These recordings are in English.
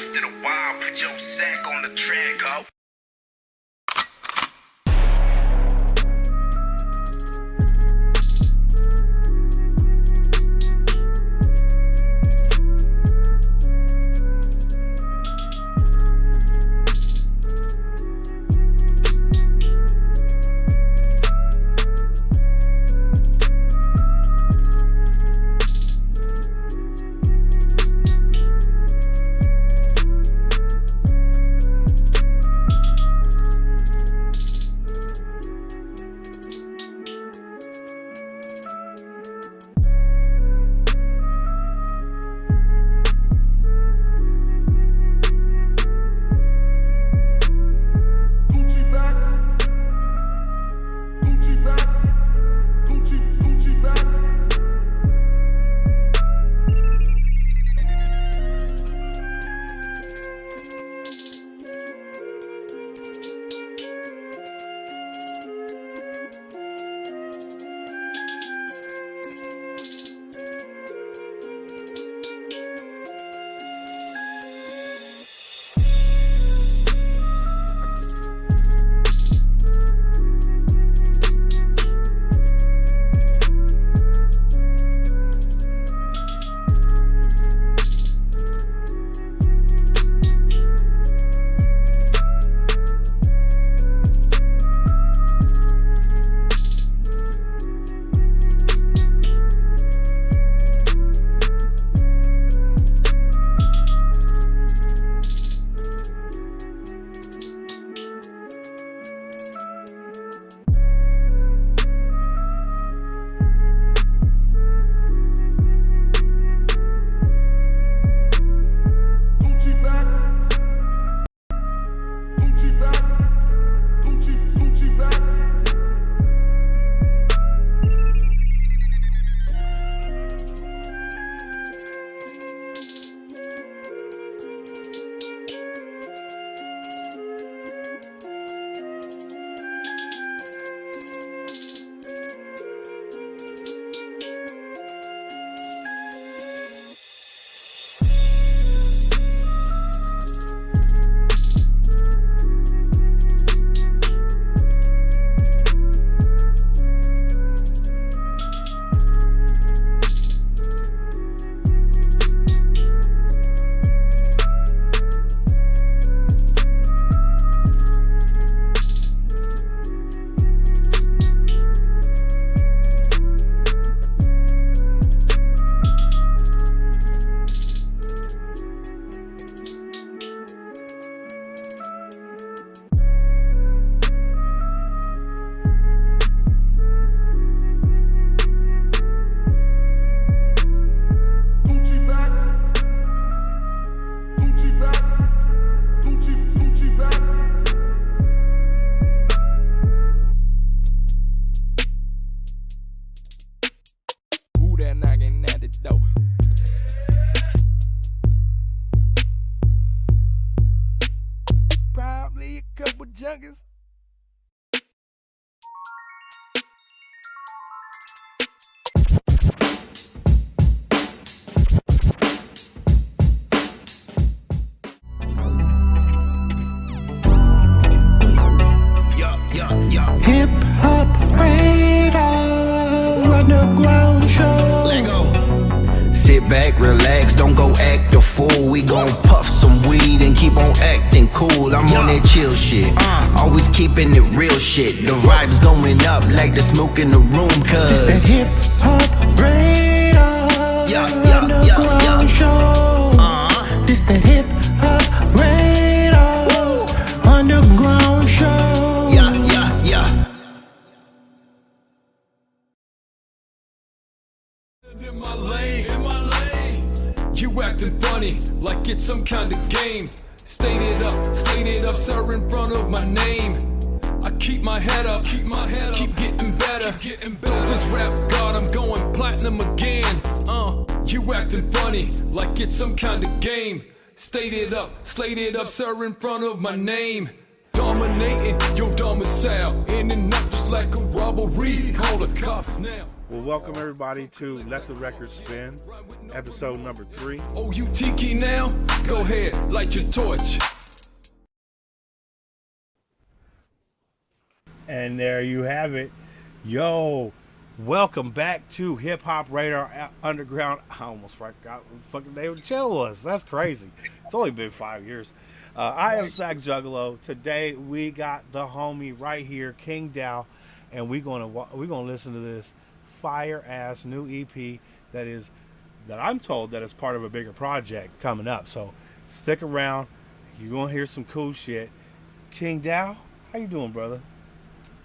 Beast of the wild, put your sack on the track, ho. Probably a couple junkies. Hip hop radar, underground show. Let go. Sit back, relax, don't go act a fool. We gon' puff some weed and keep on acting cool. I'm on that chill shit, always keeping it real shit. The vibes going up like the smoke in the room, cause It's the hip hop radar, underground show. This the hip hop radar, underground show. In my lane, you acting funny like it's some kind of game. State it up, sir, in front of my name. I keep my head up, keep getting better. Build this rap god, I'm going platinum again. You acting funny like it's some kind of game. State it up, sir, in front of my name. Dominating your domicile, in and out just like a robbery. Call the cops now. Well, welcome everybody to Let the Record Spin, episode number 3. Oh, you tiki now? Go ahead, light your torch. And there you have it. Yo, welcome back to Hip Hop Radar Underground. I almost forgot what the fucking name of the channel was. That's crazy. It's only been 5 years. I am Sack Juggalo. Today we got the homie right here, KingDow, and we're gonna listen to this fire ass new EP that I'm told that is part of a bigger project coming up. So stick around. You're gonna hear some cool shit. KingDow, how you doing, brother?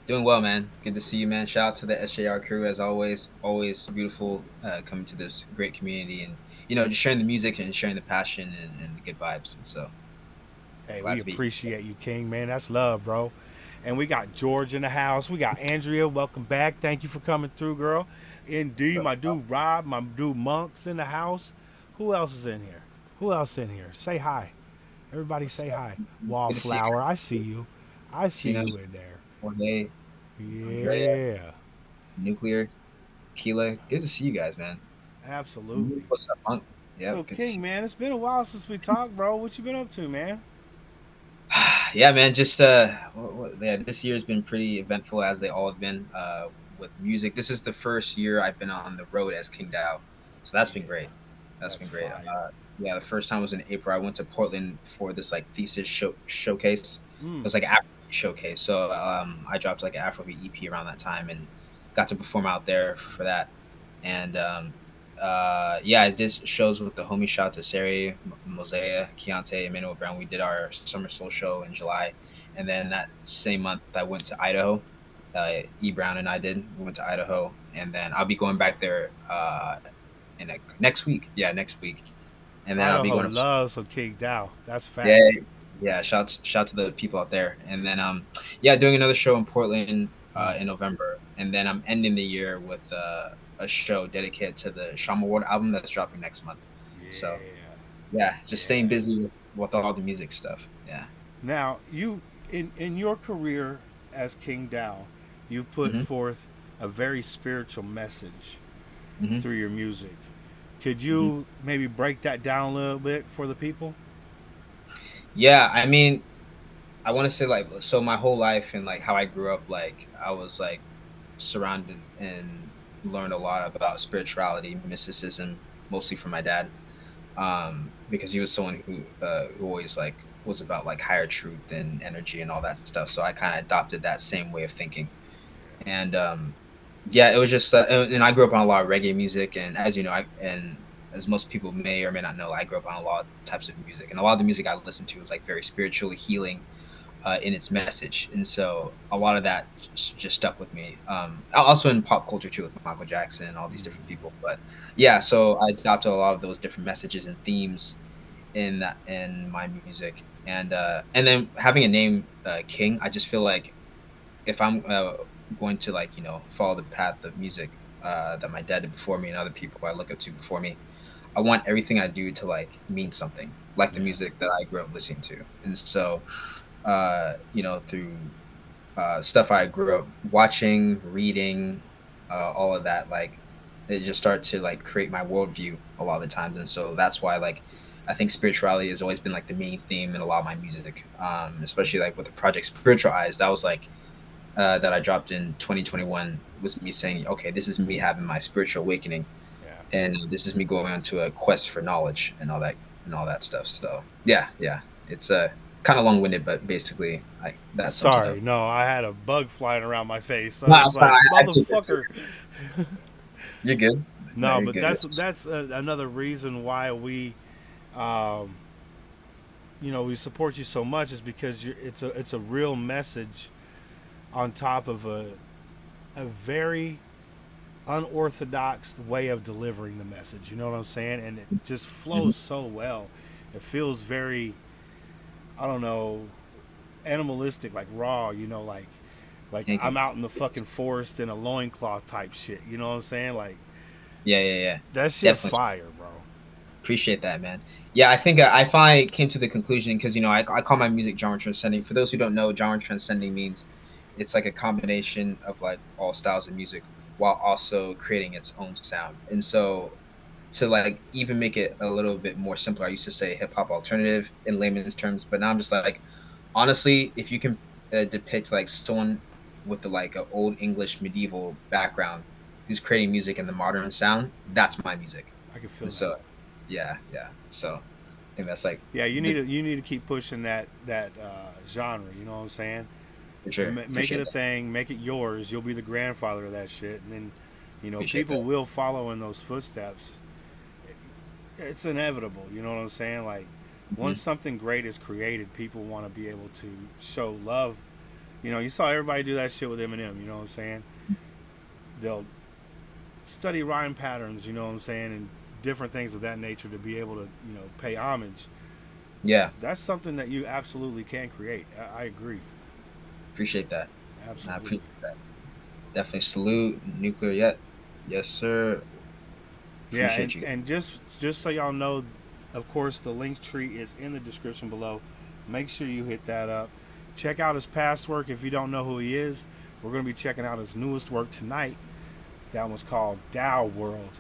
Doing well, man. Good to see you, man. Shout out to the SJR crew as always. Always beautiful coming to this great community and just sharing the music and sharing the passion and the good vibes. And so, hey, we appreciate you, King, man. That's love, bro. And we got George in the house. We got Andrea. Welcome back. Thank you for coming through, girl. Indeed, my dude Rob, my dude Monk's in the house. Who else is in here? Say hi. Everybody say hi. Wallflower, I see you. I see you in there. Jorge, Yeah. Andrea, Nuclear, Keela. Good to see you guys, man. Absolutely. What's up, Monk? Yeah. So, King, man, it's been a while since we talked, bro. What you been up to, man? Yeah, man. Just this year has been pretty eventful, as they all have been with music. This is the first year I've been on the road as KingDow, so that's been great. That's been great. Yeah, the first time was in April. I went to Portland for this like thesis showcase. It was like Afrobeat showcase. So I dropped like an Afrobeat EP around that time and got to perform out there for that. And yeah, I did shows with the homie. Shout out to Sari, Mosea, Keontae, Emmanuel Brown. We did our Summer Soul show in July. And then that same month, I went to Idaho. E. Brown and I did. We went to Idaho. And then I'll be going back there next week. Yeah, next week. And then I'll be going to love some KingDow. That's fast. Yeah. Shout to the people out there. And then doing another show in Portland in November. And then I'm ending the year with a show dedicated to the Shaman Ward album that's dropping next month. Yeah. So staying busy with all the music stuff. Yeah. Now you in your career as KingDow, you put forth a very spiritual message through your music. Could you maybe break that down a little bit for the people? Yeah, I mean, I want to say so my whole life and like how I grew up, like I was like surrounded and learned a lot about spirituality, mysticism, mostly from my dad, because he was someone who always like was about like higher truth and energy and all that stuff. So I kind of adopted that same way of thinking, and it was just and I grew up on a lot of reggae music, and as you know, as most people may or may not know, I grew up on a lot of types of music, and a lot of the music I listened to was like very spiritually healing in its message, and so a lot of that just stuck with me. Also in pop culture too, with Michael Jackson and all these different people. But yeah, so I adopted a lot of those different messages and themes in my music, and then having a name King, I just feel like if I'm going to follow the path of music that my dad did before me and other people I look up to before me, I want everything I do to like mean something, like the music that I grew up listening to. And so through stuff I grew up watching, reading, all of that, like it just started to like create my worldview a lot of the times. And so that's why like I think spirituality has always been like the main theme in a lot of my music, especially like with the project Spiritual Eyes. That was like that I dropped in 2021 was me saying, okay, this is me having my spiritual awakening, and this is me going on to a quest for knowledge and all that stuff. So yeah, it's kind of long-winded, but basically that's. Sorry, no, I had a bug flying around my face. So I was like, motherfucker. You're good. No, but that's another reason why we we support you so much, is because it's a real message on top of a very unorthodox way of delivering the message. You know what I'm saying? And it just flows so well. It feels very, I don't know, animalistic, like raw. Like I'm out in the fucking forest in a loincloth type shit. You know what I'm saying? Like, yeah. That shit definitely fire, bro. Appreciate that, man. Yeah, I think I finally came to the conclusion because I call my music genre transcending. For those who don't know, genre transcending means it's like a combination of like all styles of music while also creating its own sound. And so to like even make it a little bit more simpler, I used to say hip hop alternative in layman's terms, but now I'm just like, honestly, if you can depict like someone with the like a old English medieval background who's creating music in the modern sound, that's my music. I can feel And that. so, yeah, yeah. So I think that's like Yeah, you need to keep pushing that genre. You know what I'm saying? for sure. Make it Appreciate a that. thing. Make it yours. You'll be the grandfather of that shit, and then Appreciate people that. will follow in those footsteps. It's inevitable. You know what I'm saying? Like Hmm. once something great is created, people want to be able to show love. You saw everybody do that shit with Eminem. You know what I'm saying? They'll study rhyme patterns. You know what I'm saying, and different things of that nature to be able to pay homage. Yeah, That's something that you absolutely can create. I agree. appreciate that. I Absolutely. appreciate that. Definitely salute nuclear yet. Yes, sir. Yeah, Appreciate you. and just so y'all know, of course, the link tree is in the description below. Make sure you hit that up. Check out his past work if you don't know who he is. We're going to be checking out his newest work tonight. That one's called Dow World.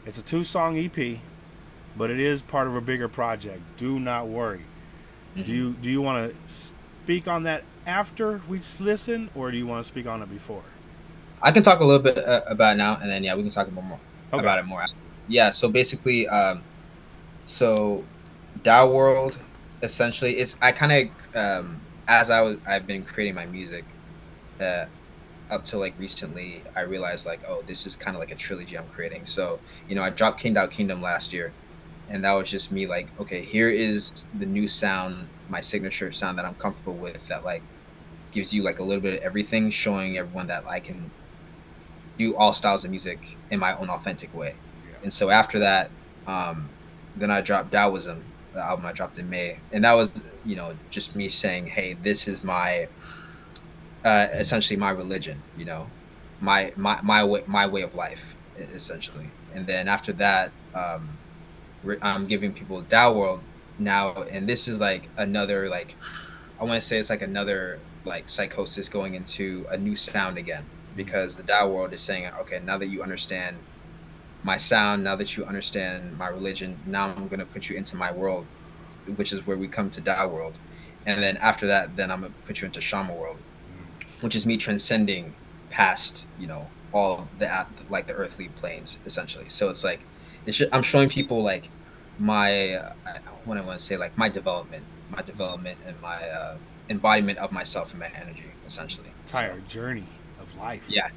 It's a 2-song EP, but it is part of a bigger project. Do not worry. Hmm. Do you want to speak on that after we listen, or do you want to speak on it before? I can talk a little bit about it now, and then yeah, we can talk more Okay. about it more. After. Yeah. So basically, so Dow World, essentially, it's I kind of as I've been creating my music, uh, up to like recently, I realized like, oh, this is kind of like a trilogy I'm creating. So I dropped KingDow Kingdom last year, and that was just me like, okay, here is the new sound, my signature sound that I'm comfortable with, that like gives you like a little bit of everything, showing everyone that I can do all styles of music in my own authentic way. Yeah. And so after that, then I dropped Taoism, the album I dropped in May, and that was just me saying, hey, this is my essentially my religion, my way of life, essentially. And then after that, I'm giving people Tao World now, and this is like another like I want to say it's like another like psychosis going into a new sound again, Mm. because the Tao World is saying, okay, now that you understand my sound, now that you understand my religion, now I'm gonna put you into my world, which is where we come to Tao World. And then after that, then I'm gonna put you into Shama World, which is me transcending past all like the earthly planes, essentially. So it's like I'm showing people like my what I want to say, like my development and my embodiment of myself and my energy, essentially. So Entire journey of life. yeah.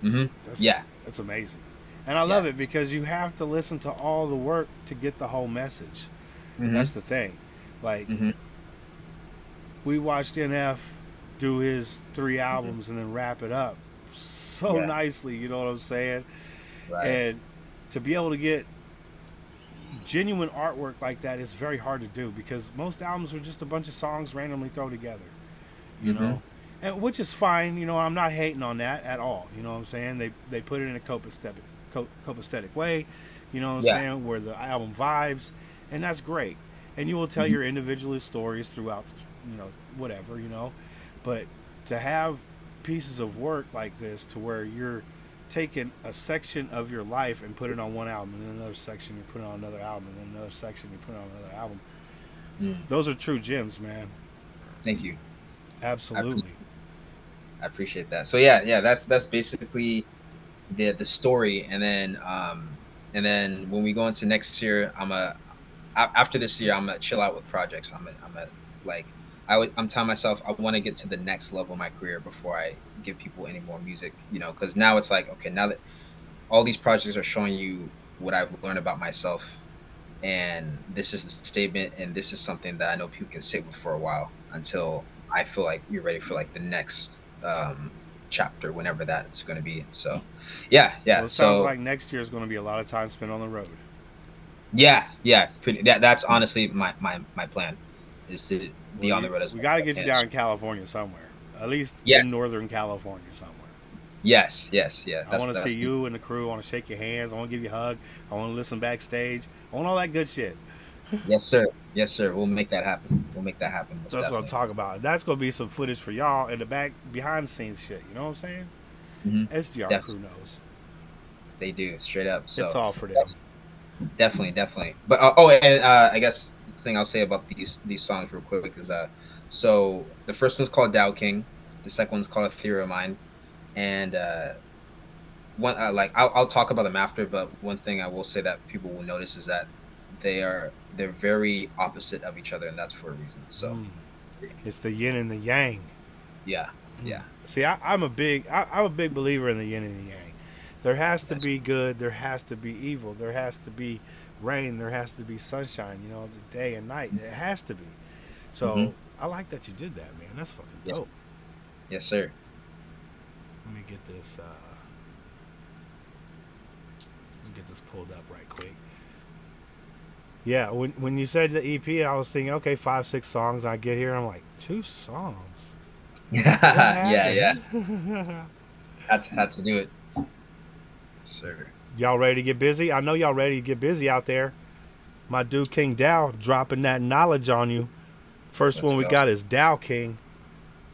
Hmm. That's Yeah. that's amazing. And I Yeah. love it because you have to listen to all the work to get the whole message. That's Hmm. the thing. Like Hmm. we watched NF do his 3 Hmm. albums and then wrap it up so Yeah. nicely, you know what I'm saying? Right. And to be able to get genuine artwork like that is very hard to do because most albums are just a bunch of songs randomly thrown together, you Hmm. know? And which is fine, I'm not hating on that at all. You know what I'm saying? They put it in a copacetic way, you know what I'm Yeah. saying, where the album vibes, and that's great. And you will tell Hmm. your individual stories throughout, whatever, but to have pieces of work like this to where you're taking a section of your life and put it on one album, and then another section you put it on another album, and then another section you put it on another album. Mm. Those are true gems, man. Thank you. I, appre- Absolutely. I appreciate that. So yeah, yeah, that's basically the story. And then when we go into next year, after this year, I'm gonna chill out with projects. I'm a like I'm telling myself I want to get to the next level of my career before I give people any more music, because now it's like, okay, now that all these projects are showing you what I've learned about myself, and this is the statement, and this is something that I know people can sit with for a while until I feel like you're ready for like the next chapter, whenever that's going to be. So yeah, Well, yeah. it sounds So like next year is going to be a lot of time spent on the road. yeah, yeah, that's honestly my plan, is to be Well, on the road as we much got to as get I you can. down in California somewhere, at least in Yes, Northern California somewhere. yes, yes, yeah. I That's want to see that's you and the crew. I want to shake your hands. I want to give you a hug. I want to listen backstage. I want all that good shit. yes, sir. Yes, sir. We'll make that happen. we'll make that happen. Most That's what I'm definitely. talking about. That's gonna be some footage for y'all in the back, behind the scenes shit. You know what I'm saying? SGR Definitely. crew knows. They do straight up. So It's all for them. definitely. But I guess the thing I'll say about these songs real quick is so the first one's called Dow King, the second one's called Ethereal Mind, and one like I'll talk about them after. But one thing I will say that people will notice is that they're very opposite of each other, and that's for a reason. So It's the yin and the yang. yeah, yeah, See, I'm a big believer in the yin and the yang. There has to be good. There has to be evil. There has to be rain. There has to be sunshine. You know, the day and night. It has to be. So I like that you did that, man. That's fucking dope. Yes, sir. Let me get this. Pulled up right quick. Yeah, when you said the EP, I was thinking, okay, 5-6 songs. I get here, I'm like, 2 songs. Yeah. Had to do it, sir. Y'all ready to get busy? I know y'all ready to get busy out there. My dude KingDow dropping that knowledge on you. First Let's one we go. got is Dow King.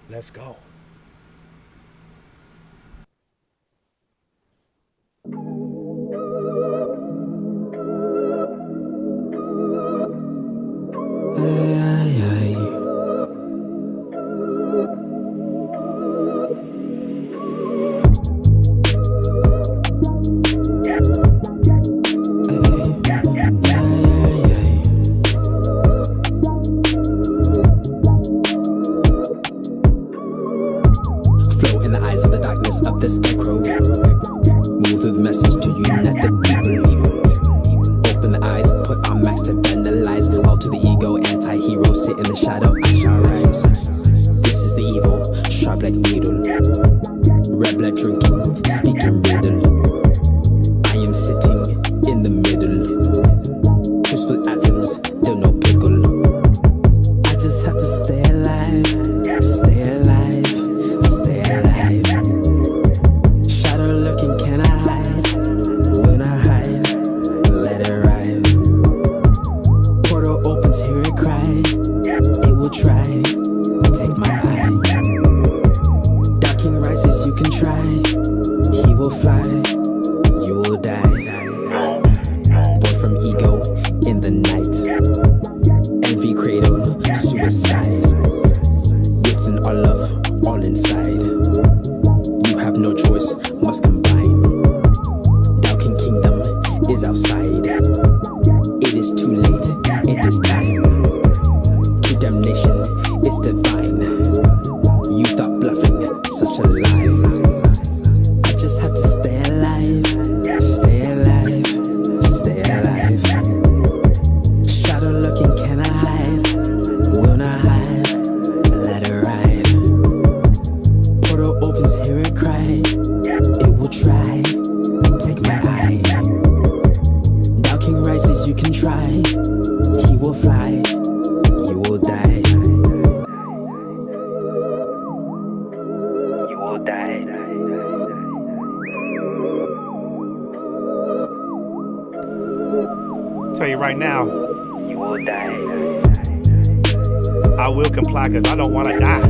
Let's go. Flow in the eyes of the darkness of the scarecrow. Move through the message to unite the people. Open the eyes, put on max to vandalize. All to the ego, anti-hero, sit in the shadow, I shall rise. This is the evil, sharp like needle. Red blood drinking, speaking riddle. I am sitting in the middle. Two split atoms, they're no pickle. I just have to stay alive, stay alive. Stay alive. Shadow lurking, can I hide? Will not hide, let it ride. Portal opens, hear it cry. It will try, take my eye. Darking rises, you can try. He will fly, you will die. Born from ego in the night. Envy cradle, suicide. Within all love, all inside. You have no choice, must combine. Doubting kingdom is outside. It is too late, it is time. To damnation is divine. You thought bluffing, such a lie. I just had to stay alive, stay alive, stay alive. Shadow looking, can I hide? Will not hide, let it ride. Portal opens, hear it cry. It will try, take my eye. Doubting rises, you can try. He will fly, you will die. You will die. Tell you right now, You will die. I will comply because I don't want to die.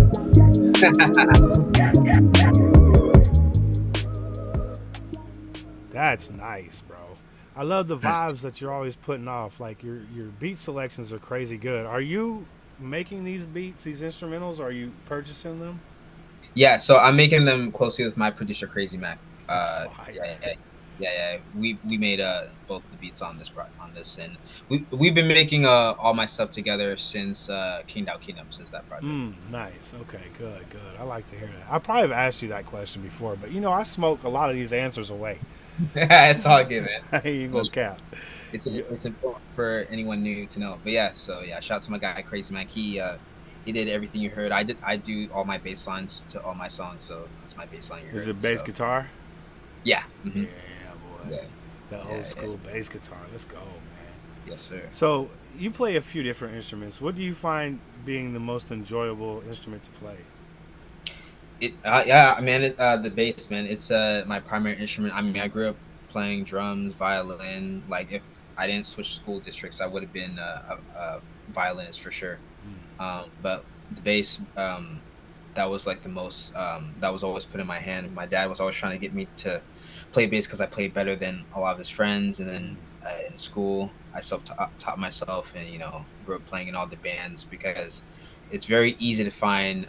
That's nice, bro. I love the vibes that you're always putting off. Like your beat selections are crazy good. Are you making these beats, these instrumentals, or are you purchasing them? Yeah, so I'm making them closely with my producer Crazy Mac. Fire. Yeah. We made both the beats on this and we've been making all my stuff together since KingDow Kingdom, since that project. Nice. Okay, good. I like to hear that. I probably have asked you that question before, but you know, I smoke a lot of these answers away. It's all good, man. I ain't gonna cap. It's important for anyone new to know. But yeah, so yeah, shout out to my guy Crazy Mac. He did everything you heard. I do all my bass lines to all my songs, so that's my bass line you heard. Is it bass guitar? Yeah. Yeah, boy. Yeah. The old school bass guitar. Let's go, man. Yes, sir. So you play a few different instruments. What do you find being the most enjoyable instrument to play? The bass, man. It's my primary instrument. I mean, I grew up playing drums, violin. Like, if I didn't switch school districts, I would have been a violinist for sure. But the bass, that was like the most that was always put in my hand. My dad was always trying to get me to play bass because I played better than a lot of his friends. And then in school, I taught myself, and grew up playing in all the bands because it's very easy to find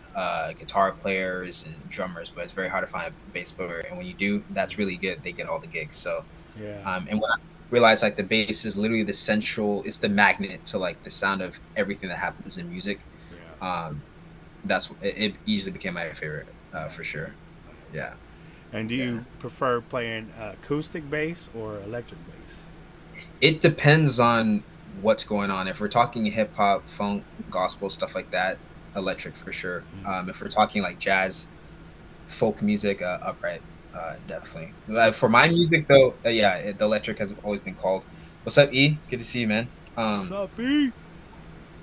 guitar players and drummers, but it's very hard to find a bass player. And when you do, that's really good. They get all the gigs. So Yeah. and when I realized like the bass is literally the central, it's the magnet to like the sound of everything that happens in music. Yeah. Um, it easily became my favorite for sure. Yeah. And do Yeah. you prefer playing acoustic bass or electric bass? It depends on what's going on. If we're talking hip hop, funk, gospel, stuff like that, electric for sure. If we're talking like jazz, folk music, upright, definitely. For my music though, yeah, the electric has always been called. What's up, E? Good to see you, man. Sup, E?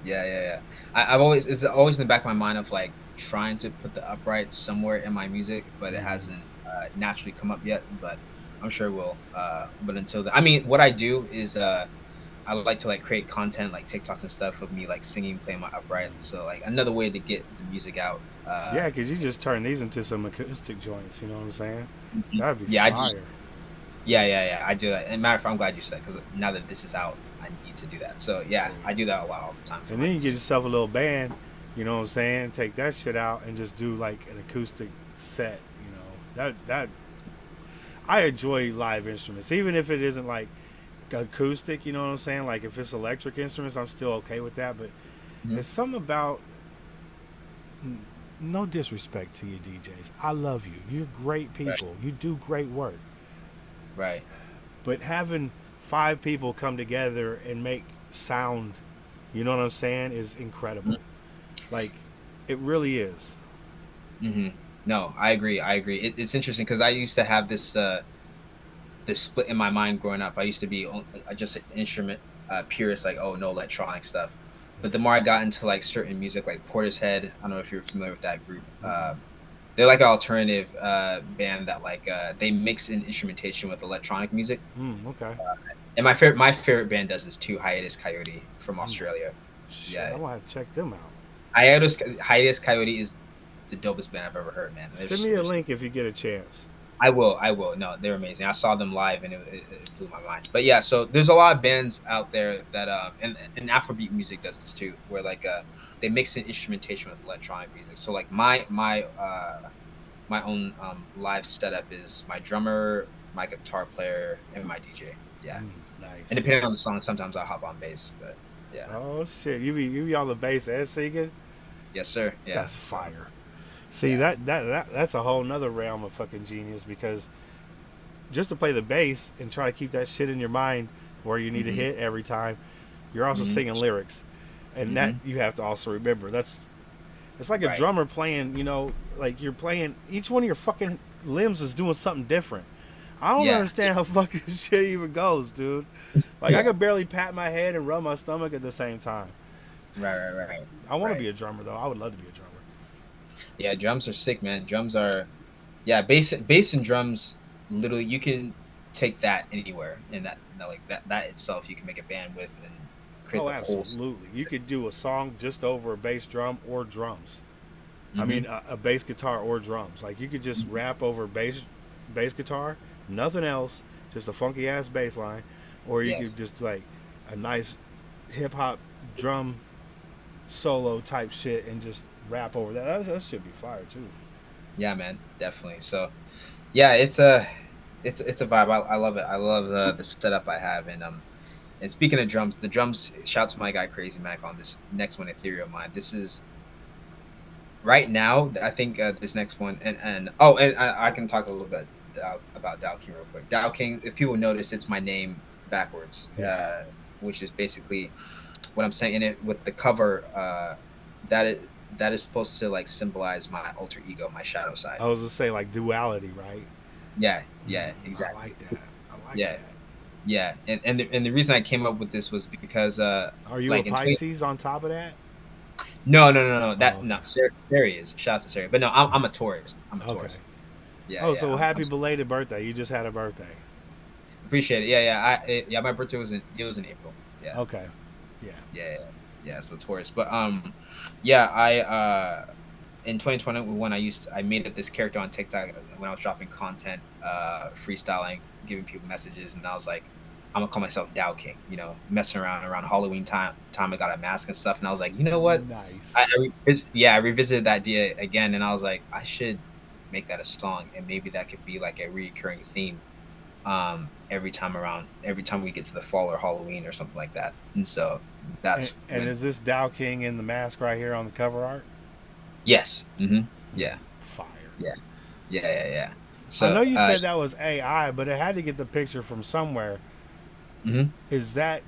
Yeah, yeah, yeah. I've always it's always in the back of my mind of like trying to put the upright somewhere in my music, but it hasn't naturally come up yet. But I'm sure it will. But until then, I mean, what I do is I like to like create content like TikToks and stuff of me like singing, playing my upright. So like another way to get the music out. Yeah, because you just turn these into some acoustic joints. You know what I'm saying? That'd be Yeah, fire. yeah. I do that. And matter of fact, I'm glad you said that because now that this is out, I need to do that. So yeah, I do that a lot all the time. And then you get yourself a little band. You know what I'm saying? Take that shit out and just do like an acoustic set. You know that I enjoy live instruments, even if it isn't like acoustic. You know what I'm saying? Like if it's electric instruments, I'm still okay with that. But there's something about no disrespect to you DJs. I love you. You're great people. You do great work. Right. But having 5 people come together and make sound, you know what I'm saying, is incredible. Like, it really is. No, I agree. It's interesting because I used to have this split in my mind growing up. I used to be just an instrument purist, like, oh, no electronic stuff. But the more I got into like certain music, like Portishead, I don't know if you're familiar with that group. They're like an alternative band that like they mix in instrumentation with electronic music. Okay. And my favorite band does this too, Hiatus Coyote from Australia. Shit, Yeah. I'm gonna have to check them out. Hiatus Coyote is the dopest band I've ever heard, man. Send me a link if you get a chance. I will. No, they're amazing. I saw them live and it blew my mind. But yeah, so there's a lot of bands out there that and Afrobeat music does this too, where like they mix in instrumentation with electronic music. So like my own live setup is my drummer, my guitar player, and my DJ. Yeah. Nice. And depending on the song, sometimes I'll hop on bass. But yeah. Oh shit, you be on the bass and singing? Yes, sir. Yeah. That's fire. See, that's a whole nother realm of fucking genius, because just to play the bass and try to keep that shit in your mind where you need to hit every time, you're also singing lyrics, and that you have to also remember. It's like a drummer playing, you know, like you're playing, each one of your fucking limbs is doing something different. I don't understand how fucking shit even goes, dude. Like I could barely pat my head and rub my stomach at the same time. Right. I want to be a drummer though. I would love to be a drummer. Yeah, drums are sick, man. Drums are, bass and drums. Literally, you can take that anywhere, and that itself, you can make a band with and create the whole. Absolutely. You could do a song just over a bass drum or drums. I mean, a bass guitar or drums. Like you could just rap over bass guitar, nothing else, just a funky ass bass line, or you could just like a nice hip hop drum solo type shit and just rap over that. That should be fire too. Yeah, man, definitely. So, yeah, it's a vibe. I love it. I love the setup I have, and speaking of drums, the drums. Shout to my guy Crazy Mac on this next one, Ethereal of mine. This is right now. I think this next one, and I can talk a little bit about Dow King real quick. Dow King. If people notice, it's my name backwards, which is basically what I'm saying in it with the cover. That is supposed to like symbolize my alter ego, my shadow side. I was gonna say like duality, right? Yeah, exactly. I like that. That. Yeah, and the reason I came up with this was because are you like a Pisces on top of that? No. That no, Sari is. Shout out to Sari. But no, I'm a Taurus. I'm a Taurus. Yeah. Oh, so happy belated birthday! You just had a birthday. Appreciate it. Yeah. My birthday was in April. Yeah. Okay. Yeah, so Taurus. But yeah, I in 2020 when I made up this character on TikTok when I was dropping content, freestyling, giving people messages, and I was like, I'm gonna call myself Dow King. You know, messing around Halloween time. I got a mask and stuff, and I was like, you know what? Nice. I revisited that idea again, and I was like, I should make that a song, and maybe that could be like a recurring theme. Every time we get to the fall or Halloween or something like that. And so that's And is this Dow King in the mask right here on the cover art? yes. Mm-hmm. Yeah. Fire. Yeah. So I know you said that was AI, but it had to get the picture from somewhere. Mhm. Is that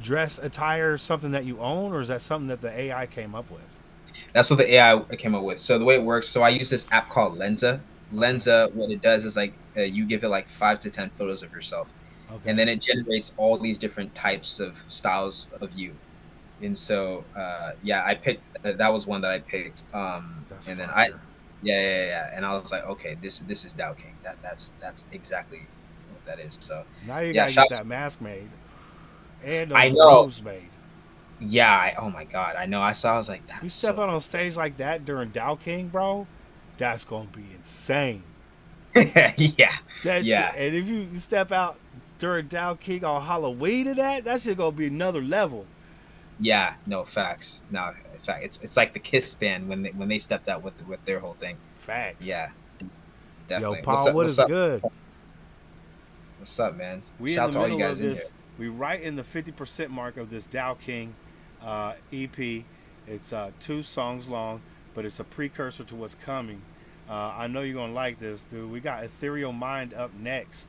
dress attire something that you own, or is that something that the AI came up with? That's what the AI came up with. So the way it works, so I use this app called Lenza. Lenza, what it does is like you give it like 5 to 10 photos of yourself, Okay. and then it generates all these different types of styles of you. And so yeah, I picked that was one that I picked. That's And then fire. yeah, and I was like, okay, this is Dow King. That's exactly what that is. So Now you yeah, gotta shout get that mask made and I those know. robes made. Yeah, oh my God, I know. I was like, You that's step so. out on stage like that during Dow King, bro, that's gonna be insane. Yeah, That yeah, shit, and if you step out during Dow King on Halloween to that shit gonna be another level. yeah. No facts. No, in fact, it's like the Kiss band when they stepped out with their whole thing. Facts. Yeah, Yo, definitely. Paul, what What's is up? good? What's up, man? We in Shout out the to all you middle guys of in here. this. We right in the 50% mark of this Dow King EP. It's 2 songs long, but it's a precursor to what's coming. I know you're gonna like this, dude. We got Ethereal Mind up next.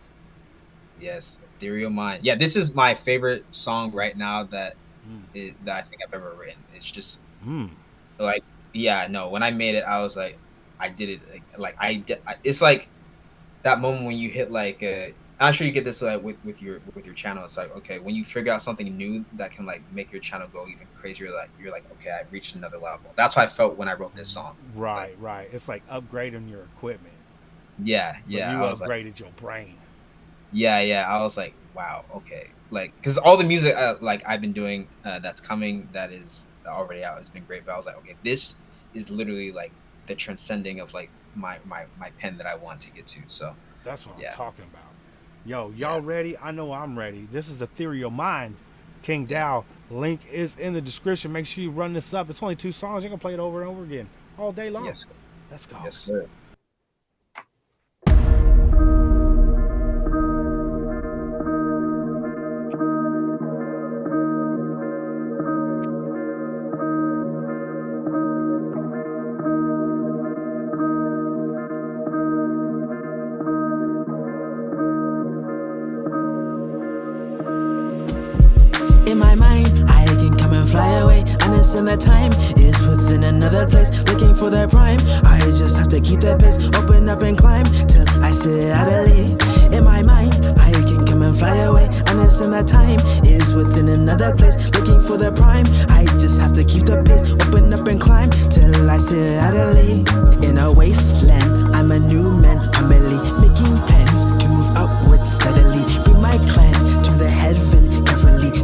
Yes, Ethereal Mind. Yeah, this is my favorite song right now Mm. that I think I've ever written. It's just Mm. like, yeah, no. When I made it, I was like, I did it. It's like that moment when you hit like I'm sure you get this like with your channel. It's like, okay, when you figure out something new that can like make your channel go even crazier, like you're like, okay, I've reached another level. That's how I felt when I wrote this song. Right, right. It's like upgrading your equipment, Yeah, but yeah. you I was like, upgraded your brain. yeah. I was like, wow, okay. Like, because all the music like I've been doing that's coming that is already out has been great. But I was like, okay, this is literally like the transcending of like my pen that I want to get to. So That's what yeah. I'm talking about. Yo, y'all ready? I know I'm ready. This is Ethereal Mind. KingDow. Link is in the description. Make sure you run this up. It's only 2 songs. You're gonna play it over and over again all day long. Yes, Let's go. yes, sir. In my mind, I can come and fly away. Understand that time is within another place. Looking for their prime. I just have to keep that pace. Open up and climb till I sit idly. In my mind, I can come and fly away. Understand that time is within another place. Looking for their prime. I just have to keep the pace. Open up and climb till I sit idly. In a wasteland, I'm a new man. Family making plans to move upwards steadily. Bring my clan to the heaven.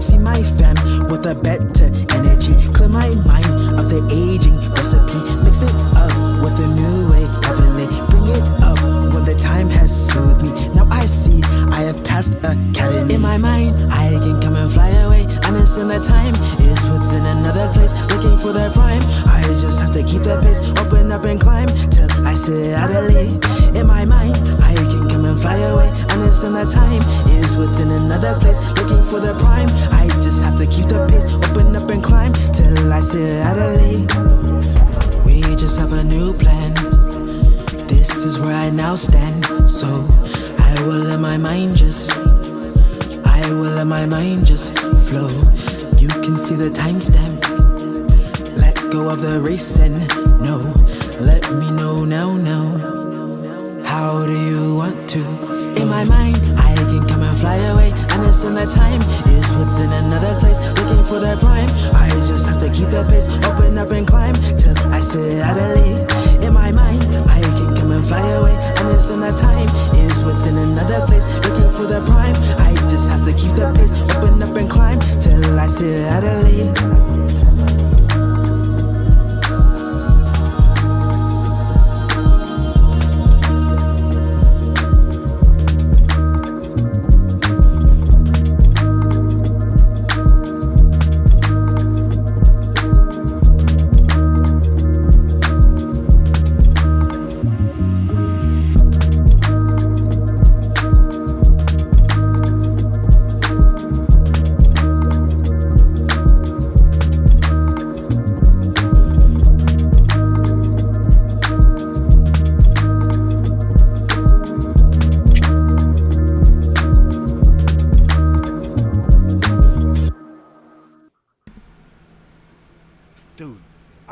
See my fam with a better energy. Clear my mind of the aging recipe. Mix it up with a new way, heavenly. Bring it up when the time has soothed me. Now I see I have passed academy. In my mind, I can come and fly away. Understand that time is within another place. Looking for their prime. I just have to keep the pace. Open up and climb till I sit idly. In my mind, I can come and fly away. Understand that time is within another place. Looking for the prime. I just have to keep the pace. Open up and climb till I sit idly. We just have a new plan. This is where I now stand. So I will let my mind just flow. You can see the timestamp. Let go of the race and no. Let me know now. How do you want to? In my mind, I can come and fly away. Understand that time is within another place. Looking for their prime. I just have to keep the pace. Open up and climb till I sit idly. In my mind, I can come and fly away. Understand that time is within another place. Looking for the prime. I just have to keep the pace. Open up and climb till I sit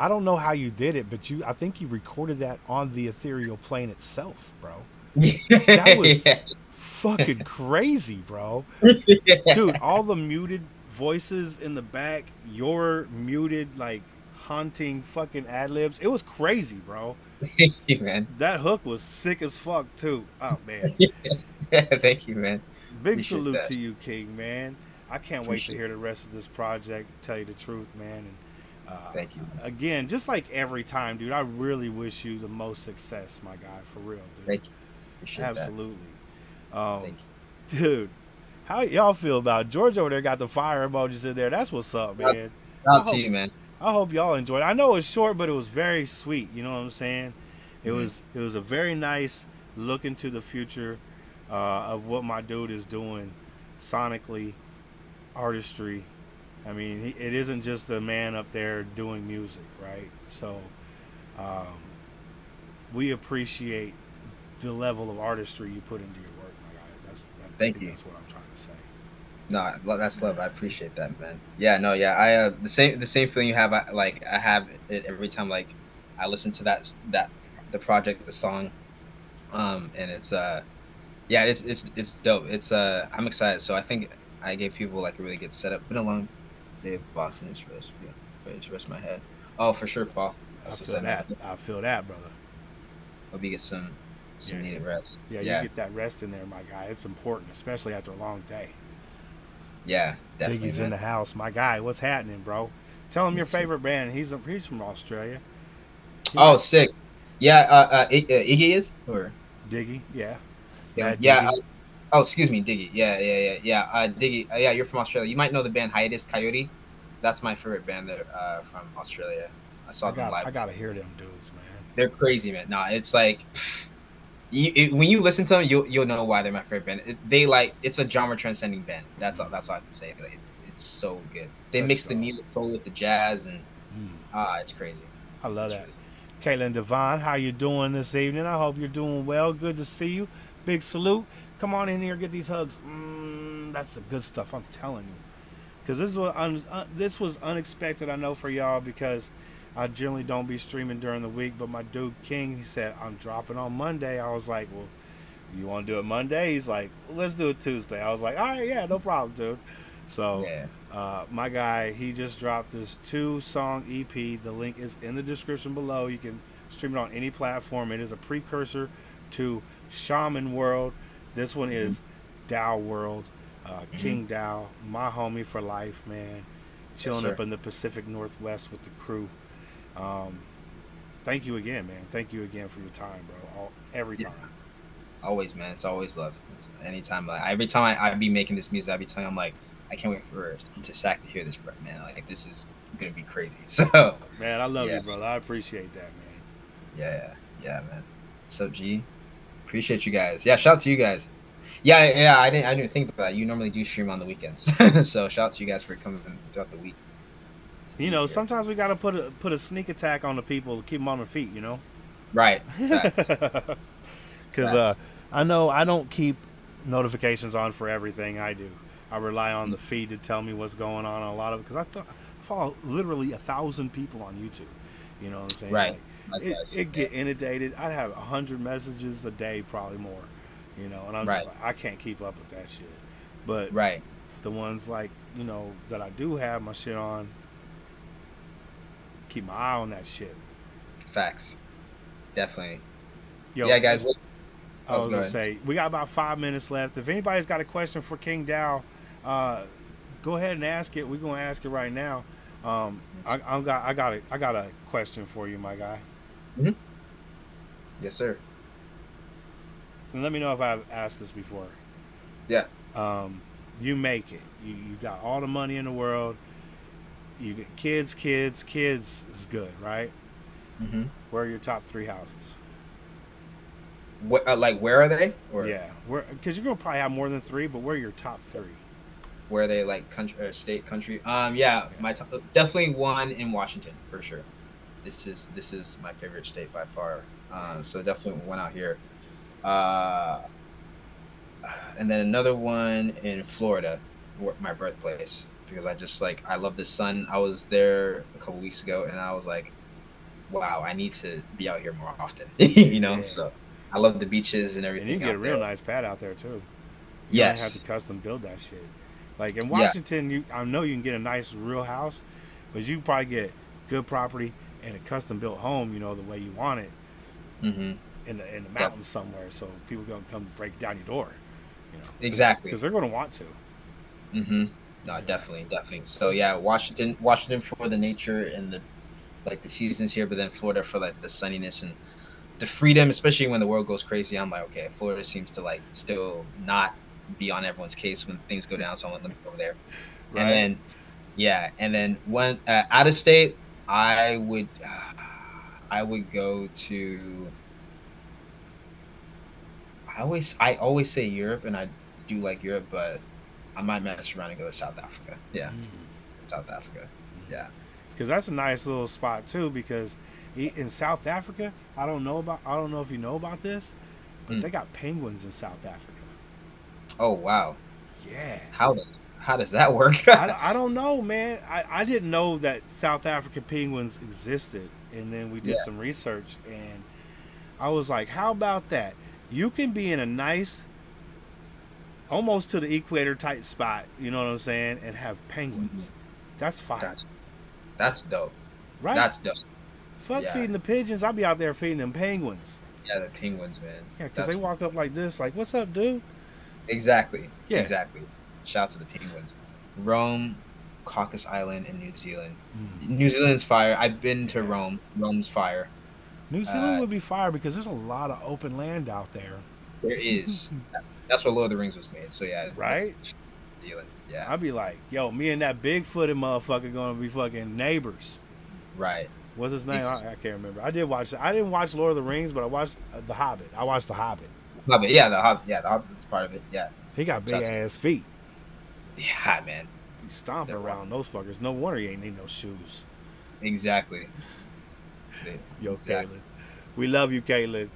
I don't know how you did it, but I think you recorded that on the ethereal plane itself, bro. That was Yeah. fucking crazy, bro. Dude, all the muted voices in the back, your muted, like, haunting fucking ad libs. It was crazy, bro. Thank you, man. That hook was sick as fuck, too. Oh, man. Thank you, man. Big Appreciate salute that. to you, King, man. I can't wait to Appreciate hear the rest of this project, tell you the truth, man. And Thank you. again, just like every time, dude, I really wish you the most success, my guy, for real, dude. Thank you. Appreciate Absolutely. that. Thank you. Dude, how y'all feel about it? George over there got the fire emojis in there. That's what's up, man. Shout out to you, man. I hope y'all enjoyed it. I know it's short, but it was very sweet. You know what I'm saying? It Mm-hmm. was a very nice look into the future of what my dude is doing sonically, artistry. I mean, it isn't just a man up there doing music, right? So um, we appreciate the level of artistry you put into your work, my guy. I Thank think you. that's what I'm trying to say. No, that's love. I appreciate that, man. Yeah, no, yeah. I the same feeling you have. I have it every time like I listen to that the project, the song, and it's yeah, it's dope. It's I'm excited. So I think I gave people like a really good setup. Been a long day of Boston. It's rest. Yeah, ready to rest my head. Oh, for sure, Paul. That's what's up, man. I feel that, brother. Hope you get some Yeah. needed rest. Yeah, Yeah, you get that rest in there, my guy. It's important, especially after a long day. yeah, definitely. Diggy's Man. in the house, my guy. What's happening, bro? Tell him your Let's see. favorite band. He's from Australia. He Oh, might- sick. Yeah, Iggy is or. Diggy, yeah. Yeah, Mad yeah. Diggy. Oh, excuse me, Diggy. Yeah. Diggy. Yeah, you're from Australia. You might know the band Hiatus Coyote. That's my favorite band there from Australia. I saw them live. I gotta hear them dudes, man. They're crazy, man. Nah, it's like when you listen to them, you'll know why they're my favorite band. It's a genre transcending band. That's all I can say. Like, it's so good. They That's mix the dope. music soul with the jazz, and it's crazy. I love It's that. really- Caitlin Devon, how you doing this evening? I hope you're doing well. Good to see you. Big salute. Come on in here, get these hugs. That's the good stuff. I'm telling you, because this was unexpected. I know for y'all because I generally don't be streaming during the week. But my dude King, he said I'm dropping on Monday. I was like, well, you want to do it Monday? He's like, let's do it Tuesday. I was like, all right, yeah, no problem, dude. So Yeah. my guy, he just dropped this 2-song EP. The link is in the description below. You can stream it on any platform. It is a precursor to Shaman World. This one is Dow World. KingDow, my homie for life, man. Chilling sir. up in the Pacific Northwest with the crew. Thank you again, man. Thank you again for your time, bro. Every time. Always, man. It's always love. It's anytime. Like every time I be making this music, I be telling I'm like, I can't wait for Sack to hear this, bro, man. Like this is gonna be crazy. So Man, I love Yes. you, brother. I appreciate that, man. yeah, man. What's up, G? Appreciate you guys. Yeah, shout out to you guys. Yeah. I didn't think about that. You normally do stream on the weekends, so shout out to you guys for coming throughout the week. You know, sometimes we gotta put a sneak attack on the people to keep them on their feet. You know. Right. Facts. Because Facts. I know I don't keep notifications on for everything I do. I rely on the feed to tell me what's going on a lot of it. Because I follow literally 1,000 people on YouTube. You know what I'm saying? Right. Like, Likewise. it get inundated. I'd have 100 messages a day, probably more. You know, and I'm Right. just like, I can't keep up with that shit. But Right. the ones like that I do have my shit on, keep my eye on that shit. Facts. Definitely. Yo, Yeah, guys. I was go gonna ahead. say we got about 5 minutes left. If anybody's got a question for KingDow, go ahead and ask it. We're gonna ask it right now. I got a question for you, my guy. Yes, sir. And let me know if I've asked this before. Yeah. You make it. You got all the money in the world. You get kids is good, right? Mm-hmm. Where are your top 3 houses? What? Like, where are they? Or Yeah, because you're gonna probably have more than 3, but where are your top 3? where are they? Like country or state, country? Yeah. My top, definitely one in Washington for sure. This is my favorite state by far. So definitely one out here. And then another one in Florida, my birthplace, because I love the sun. I was there a couple weeks ago, and I was like, wow, I need to be out here more often. You know, Yeah. so I love the beaches and And you everything can get a out real there. nice pad out there too. You don't have to Yes. custom build that shit. Like in Yeah. Washington, I know you can get a nice real house, but you can probably get good property and a custom built home, the way you want it Mm-hmm. in the Def- mountains somewhere. So people gonna come break down your door, exactly. because they're gonna want to. Mm-hmm. No, definitely, definitely. So yeah, Washington for the nature and the like the seasons here, but then Florida for like the sunniness and the freedom, especially when the world goes crazy. I'm like, okay, Florida seems to like still not be on everyone's case when things go down, so I'm like, let me go over there. And Right? then yeah, and then when out of state, I would I would go to I always say Europe, and I do like Europe, but I might mess around and go to South Africa. Yeah, South Africa. Yeah. Because that's a nice little spot too. Because in South Africa, I don't know if you know about this, but Mm. they got penguins in South Africa. Oh wow. Yeah. How how does that work? I don't know, man. I didn't know that South African penguins existed. And then we did Yeah. some research, and I was like, how about that? You can be in a nice, almost to the equator type spot, you know what I'm saying, and have Mhm. penguins. That's fire, That's dope. right? That's dope. Fuck Yeah. feeding the pigeons. I'll be out there feeding them penguins. Yeah, the penguins, man. Yeah, because they That's walk up like this, like, what's up, dude? exactly. Yeah. Exactly. Shout out to the penguins. Rome, Caucasus Island, and New Zealand. New Zealand's fire. I've been to Yeah. Rome. Rome's fire. New Zealand Uh, would be fire because there's a lot of open land out there, there is. That's where Lord of the Rings was made. So yeah, right? New Zealand. Yeah. I'd be like, yo, me and that big-footed motherfucker gonna be fucking neighbors. Right. What's his name? Ex- I can't remember. I didn't watch Lord of the Rings, but I watched The Hobbit. I watched The Hobbit. Hobbit. Yeah, the Hobbit. Yeah, the Hobbit's part of it. Yeah. He got big That's- ass feet. Yeah, man. He's stomping They're around those fuckers. No wonder he ain't need no shoes. Exactly. Yo, Exactly. Caitlin. We love you, Caitlin.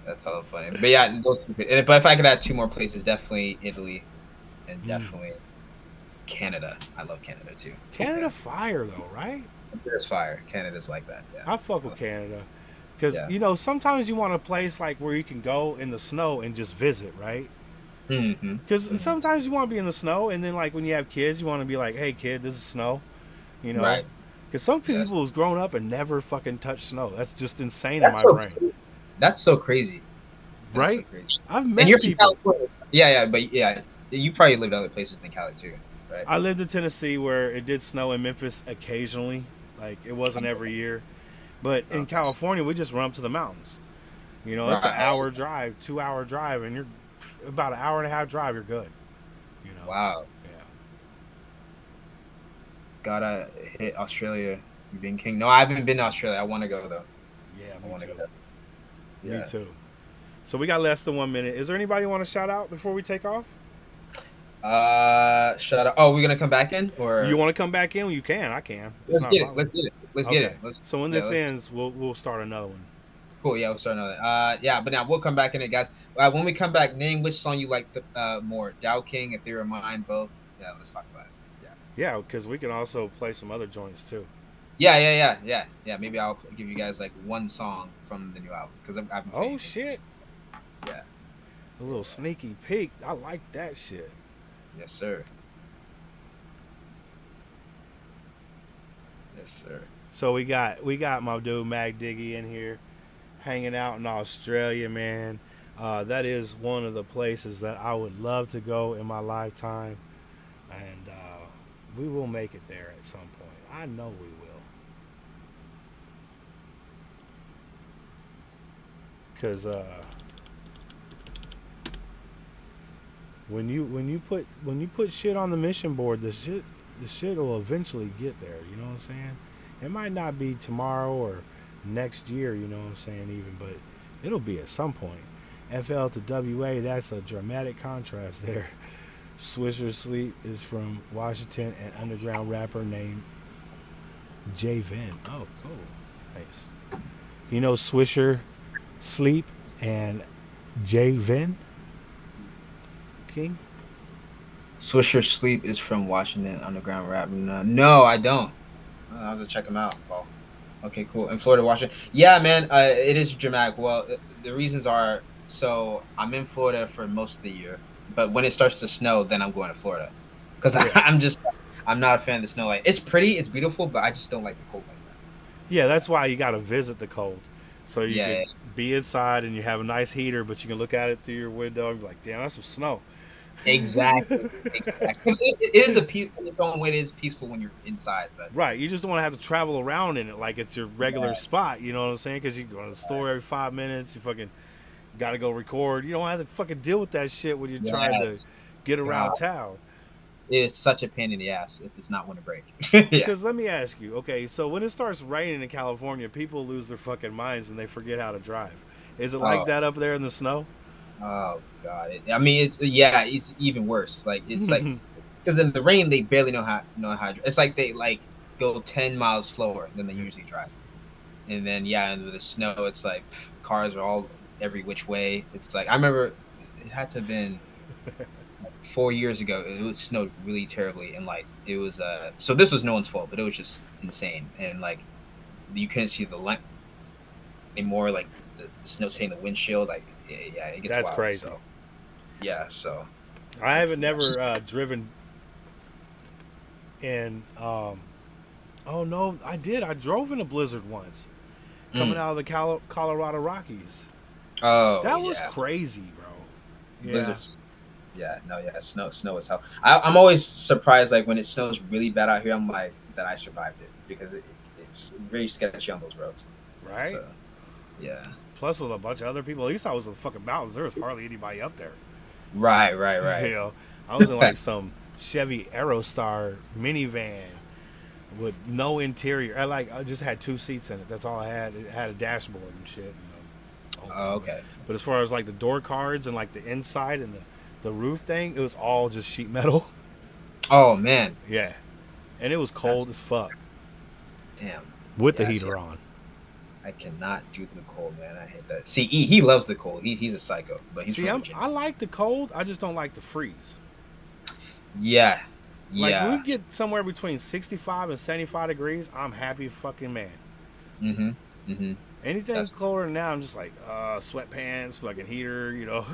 That's hella funny. But yeah, those. But if I could add two more places, definitely Italy, and definitely Canada. I love Canada too. Canada fire though, right? There's fire. Canada's like that. Yeah. I fuck with Canada. Because, Yeah. sometimes you want a place like where you can go in the snow and just visit, right? Mm-hmm. Because sometimes you want to be in the snow, and then like when you have kids, you want to be like, hey kid, this is snow. Right. Because some Yes. people have grown up and never fucking touched snow. That's just insane That's in so. my brain. That's so crazy. That's Right? So crazy. I've And met you're from people. California. Yeah, yeah, but yeah, you probably lived other places than Cali too, right? I lived in Tennessee where it did snow in Memphis occasionally. Like it wasn't every year. But in Okay. California, we just run up to the mountains. It's an Right. hour drive, 2 hour drive, and you're about an hour and a half drive, you're good. Wow. Yeah. Gotta hit Australia. You've been king. No, I haven't been to Australia. I want to go though. Yeah, I me want to too. go. Yeah. Me too. So we got less than 1 minute. Is there anybody you want to shout out before we take off? Shut up. Oh, we're gonna come back in, or You want to come back in? You can. I can. It's let's not a get it. problem. Let's get it. Let's get Okay. it. Let's, So when yeah, this let's- ends, we'll start another one. Cool. Yeah, we'll start another. Yeah, but now we'll come back in it, guys. When we come back, name which song you like the more. Dow King, Ethereum Mind, both. Yeah, let's talk about it. Yeah, because we can also play some other joints too. Yeah. Maybe I'll give you guys like one song from the new album because I've been Oh playing it. shit! Yeah. A little sneaky peek. I like that shit. Yes, sir. Yes, sir. So we got my dude Mag Diggy in here, hanging out in Australia, man. That is one of the places that I would love to go in my lifetime, and we will make it there at some point. I know we will. Cause when you put shit on the mission board, the shit will eventually get there. You know what I'm saying? It might not be tomorrow or next year. You know what I'm saying? Even, but it'll be at some point. FL to WA, that's a dramatic contrast there. Swisher Sleep is from Washington, an underground rapper named J Vin. Oh, cool, nice. Swisher Sleep and J Vin. King. Swisher Sleep is from Washington Underground Rap. No, I don't. I'll have to check him out, Paul. Okay, cool. In Florida, Washington. Yeah, man, it is dramatic. Well, the reasons are, so I'm in Florida for most of the year, but when it starts to snow, then I'm going to Florida because Yeah. I'm not a fan of the snow. Like, it's pretty, it's beautiful, but I just don't like the cold like that. Yeah, that's why you got to visit the cold. So you Yeah, could yeah, be inside and you have a nice heater, but you can look at it through your window and be like, damn, that's some snow. exactly, exactly. It is a peaceful in its own way. It is peaceful when you're inside, but Right. You just don't want to have to travel around in it like it's your regular yeah, spot. You know what I'm saying? Because you go to the store every 5 minutes. You fucking got to go record. You don't have to fucking deal with that shit when you're trying to yes, get God, around town. it is such a pain in the ass if it's not winter break. Yeah. Because let me ask you, okay, so when it starts raining in California, people lose their fucking minds and they forget how to drive. Is it like Oh, that up there in the snow? oh God. I mean, it's yeah, it's even worse. Like it's like because in the rain they barely know how. It's like they like go 10 miles slower than they usually drive, and then yeah, and with the snow, it's like cars are all every which way. It's like I remember it had to have been 4 years ago. It was snowed really terribly, and like it was so this was no one's fault, but it was just insane, and like you couldn't see the line anymore. Like the snow's hitting the windshield. Like yeah, it gets That's wild. crazy. So yeah, so I it's haven't never driven in. Oh no, I did. I drove in a blizzard once, coming mm. out of the Colorado Rockies. Oh That was yeah, crazy, bro. Yeah, blizzards. Yeah, no, yeah, snow is hell. I'm always surprised like when it snows really bad out here. I'm like that I survived it because it's very sketchy on those roads. right. So yeah, Plus, with a bunch of other people. At least I was in the fucking mountains. There was hardly anybody up there. right, You right. know, I was in like some Chevy Aerostar minivan with no interior. I just had two seats in it. That's all I had. It had a dashboard and shit. Oh, okay. But as far as like the door cards and like the inside and the roof thing, it was all just sheet metal. Oh man, Yeah, and it was cold that's as fuck damn. with the Yeah, see, heater on. I cannot do the cold, man. I hate that. See, he loves the cold. He's a psycho, but he's See, from I Virginia. like the cold. I just don't like the freeze. Yeah, Like when yeah. we get somewhere between 65 and 75 degrees, I'm happy fucking man. Mm-hmm. Mm-hmm. Anything That's colder than that, I'm just like, sweatpants, fucking heater, you know.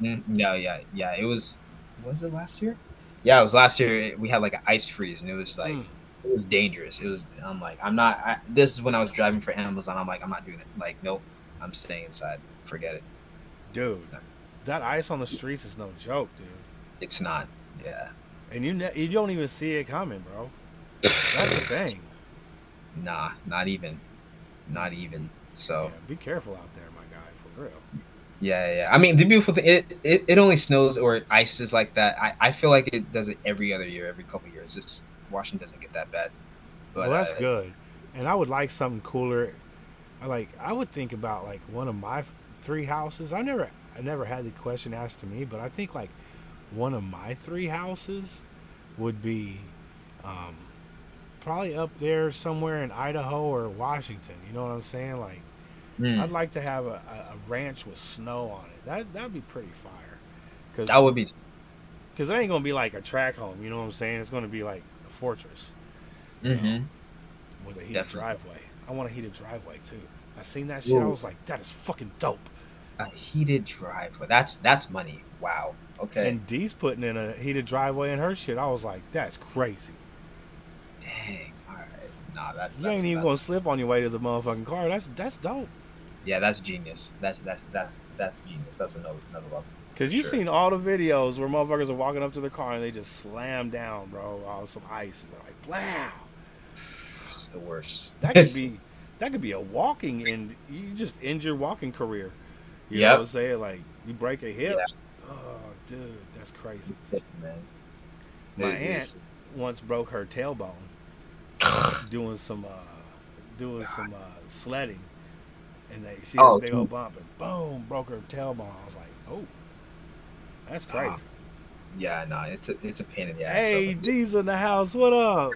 No, yeah. It was it last year? Yeah, it was last year. We had like an ice freeze, and it was like Mm. it was dangerous. It was. I'm like, I'm not. This is when I was driving for Amazon. I'm like, I'm not doing it. Like, nope. I'm staying inside. Forget it. Dude, that ice on the streets is no joke, dude. It's not. Yeah. And you don't even see it coming, bro. That's the thing. Nah, not even. Not even. So. Yeah, be careful out there, my guy, for real. Yeah. I mean, the beautiful thing, it only snows or ices like that. I feel like it does it every other year, every couple years. It's Washington doesn't get that bad. But Well, that's good. And I would like something cooler. I would think about like one of my three houses. I never had the question asked to me, but I think like one of my three houses would be probably up there somewhere in Idaho or Washington. You know what I'm saying? Like I'd like to have a ranch with snow on it. That'd be pretty fire. that would be. Because it ain't gonna be like a track home. You know what I'm saying? It's gonna be like a fortress. You know, Mm-hmm. with a heated Definitely. driveway. I want a heated driveway too. I seen that shit. I Ooh. was like, that is fucking dope. A heated driveway. That's money. Wow. Okay. And Dee's putting in a heated driveway in her shit. I was like, that's crazy. Dang. All right. Nah, that's You ain't even gonna slip on your way to the motherfucking car. That's dope. Yeah, that's genius. That's genius. That's another level. Cause you've Sure. seen all the videos where motherfuckers are walking up to their car and they just slam down, bro, on some ice, and they're like, wow. It's the worst. That could be a walking and you just end your walking career. You know Yep. what I'm saying? Like you break a hip. Yeah. Oh, dude, that's crazy. Man. My It aunt is- once broke her tailbone doing some sledding, and she had Oh, a big old geez. bump and boom, broke her tailbone. I was like, oh, that's crazy. Yeah, no, it's a pain in the ass. Hey, So. D's in the house. What up?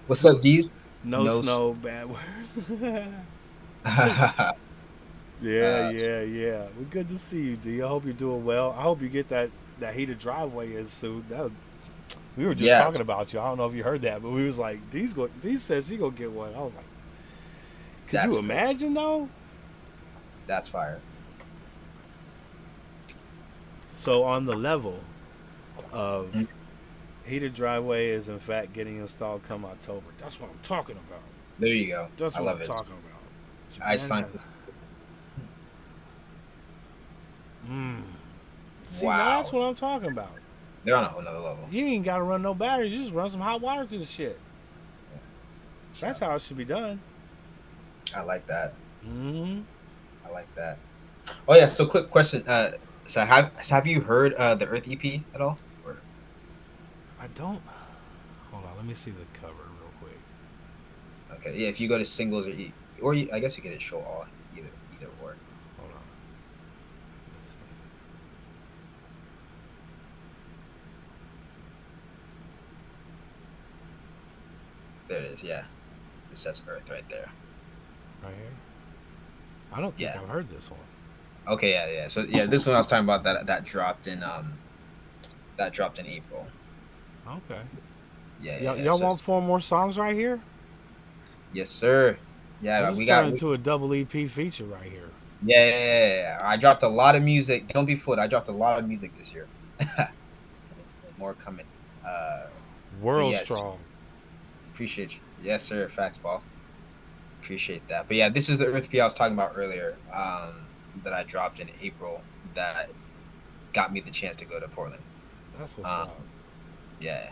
What's up, D's? No snow, bad words. Yeah. We're good to see you, D. I hope you're doing well. I hope you get that heated driveway in soon. We were just Yeah. talking about you. I don't know if you heard that, but we was like, D says she gonna get one. I was like, Could you imagine though? That's fire. So on the level of heated driveway is in fact getting installed come October. That's what I'm talking about. There you go. That's I what love I'm it. talking about. Japan Iceland's has- See, Wow. now that's what I'm talking about. They're on a whole nother level. You ain't got to run no batteries. You just run some hot water through the shit. That's how it should be done. I like that. Mm-hmm. I like that. Oh yeah. So quick question. So have you heard the Earth EP at all? Or... I don't. Hold on. Let me see the cover real quick. Okay. Yeah. If you go to singles or I guess you can hit show all. Either or. Hold on. Let's see. There it is. Yeah. It says Earth right there. Right here. I don't think Yeah. I've heard this one. Okay. Yeah. So yeah, this one I was talking about that dropped in April. Okay. Yeah. Y'all so want 4 more songs right here? Yes, sir. Yeah, This we turned got. into a double EP feature right here. Yeah. I dropped a lot of music. Don't be fooled. I dropped a lot of music this year. More coming. World yes. strong. Appreciate you. Yes, sir. Facts, ball. Appreciate that. But yeah, this is the Earth P I was talking about earlier. That I dropped in April. That got me the chance to go to Portland. That's what's up. Yeah.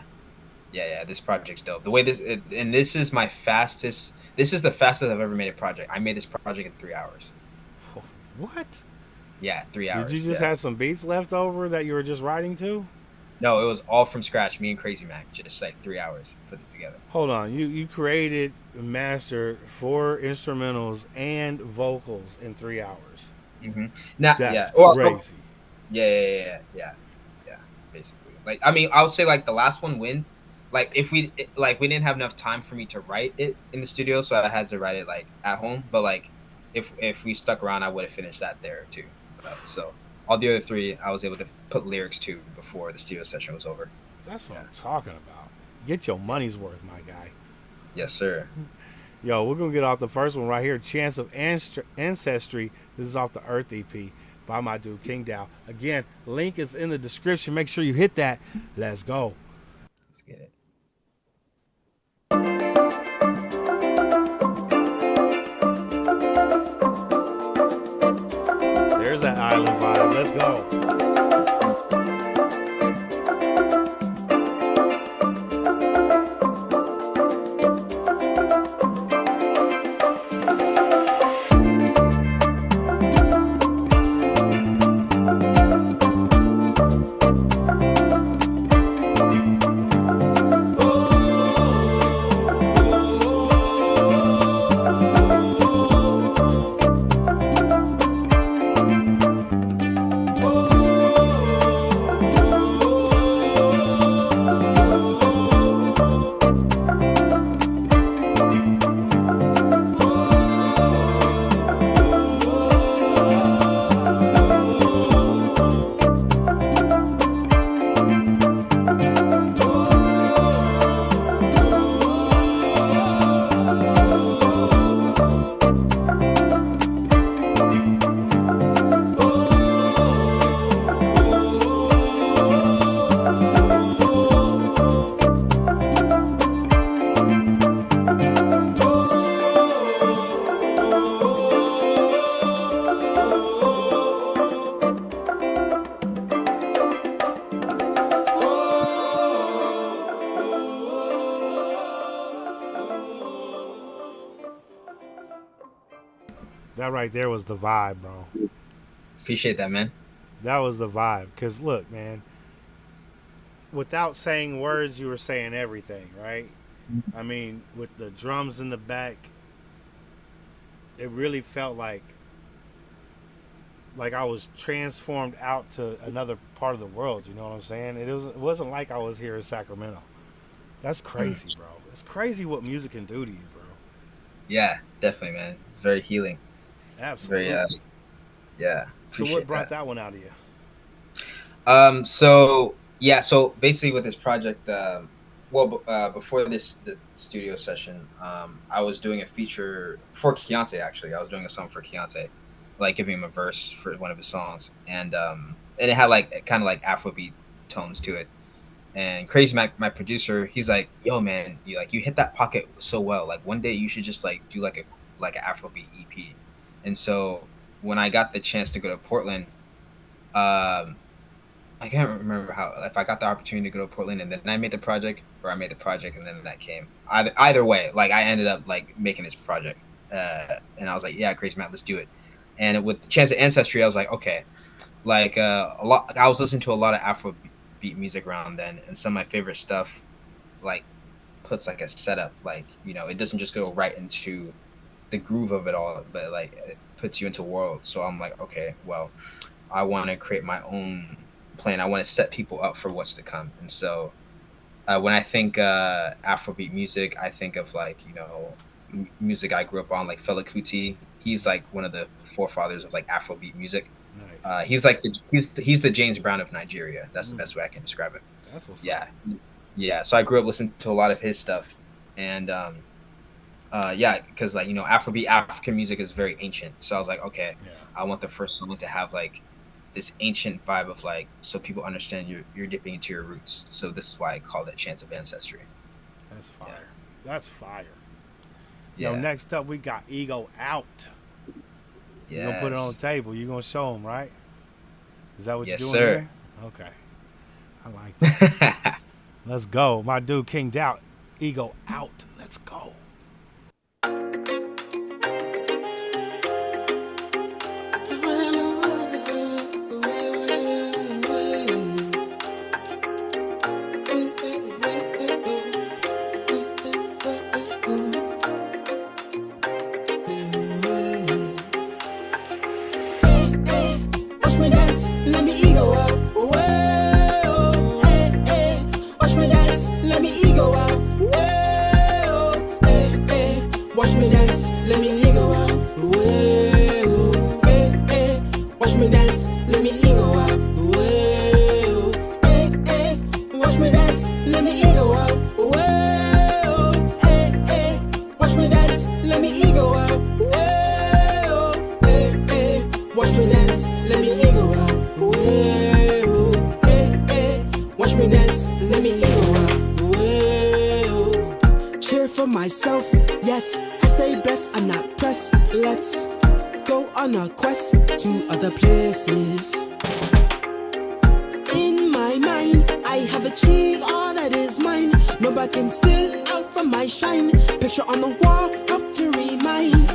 This project's dope. The way this is my fastest. This is the fastest I've ever made a project. I made this project in 3 hours. What? Yeah, 3 hours. Did you just have some beats left over that you were just writing to? No, it was all from scratch. Me and Crazy Mac, just like 3 hours put this together. Hold on. You created and mastered 4 instrumentals and vocals in 3 hours. Mm-hmm. Now, That's yeah, well, crazy. Yeah. Basically, like I mean, I would say like the last one win. Like if we didn't have enough time for me to write it in the studio, so I had to write it like at home. But like if we stuck around, I would have finished that there too. So all the other 3, I was able to put lyrics to before the studio session was over. That's what I'm talking about. Get your money's worth, my guy. Yes, sir. Yo, we're going to get off the first one right here. Chance of Ancestry. This is off the Earth EP by my dude, KingDow. Again, link is in the description. Make sure you hit that. Let's go. Let's get it. There's that island vibe. Let's go. That right there was the vibe, bro. Appreciate that, man. That was the vibe. Because, look, man, without saying words, you were saying everything, right? I mean, with the drums in the back, it really felt like I was transformed out to another part of the world. You know what I'm saying? It wasn't like I was here in Sacramento. That's crazy, bro. It's crazy what music can do to you, bro. Yeah, definitely, man. Very healing. Absolutely. Very, yeah. So what brought that one out of you? So basically with this project, well, before the studio session, I was doing a feature for Keontae. Actually, I was doing a song for Keontae, like giving him a verse for one of his songs, and it had like kind of like Afrobeat tones to it. And Crazy Mac, my producer, he's like, "Yo, man, you hit that pocket so well. Like one day you should just like do like an Afrobeat EP." And so when I got the chance to go to Portland, um, I can't remember how if I got the opportunity to go to Portland and then I made the project, or I made the project and then that came. Either way, like I ended up like making this project, and I was like, "Yeah, Crazy Mac, let's do it." And with the chance of Ancestry, I was like, "Okay." Like a lot, I was listening to a lot of Afrobeat music around then, and some of my favorite stuff like puts like a setup, like it doesn't just go right into the groove of it all, but like it puts you into world. So I'm like, okay, well, I want to create my own plan. I want to set people up for what's to come. And so when I think Afrobeat music, I think of like music I grew up on, like Fela Kuti. He's like one of the forefathers of like Afrobeat music. Nice. He's like he's the James Brown of Nigeria. That's the best way I can describe it. That's what's up. Yeah, yeah. So I grew up listening to a lot of his stuff, and yeah, because like Afrobeat African music is very ancient. So I was like, okay, Yeah. I want the first song to have like this ancient vibe of like, so people understand you're dipping into your roots. So this is why I call it Chants of Ancestry. That's fire. That's fire. Yeah. Yo, next up we got Ego Out. You're gonna put it on the table. You're gonna show them, right? Is that what Yes, you're doing sir. here? Okay. I like that. Let's go. My dude KingDow, Ego Out. Let's go. Watch me dance, let me ego out. Whoa, hey, hey. Watch me dance, let me ego out. Whoa, hey, hey. Watch me dance, let me ego out. Whoa, hey, hey. Watch me dance, let me ego out. Whoa, hey, hey. Watch me dance, let me ego out. Whoa, hey, hey. Watch me dance, let me ego out. Whoa, hey, hey. Watch me dance, let me ego out. Whoa, hey, hey. Watch me dance, let me ego out. Whoa. Cheer for myself, yes, I stay blessed, I'm not pressed. Let's go on a quest to other places. In my mind, I have achieved all that is mine. Nobody can steal out from my shine. Picture on the wall, up to remind.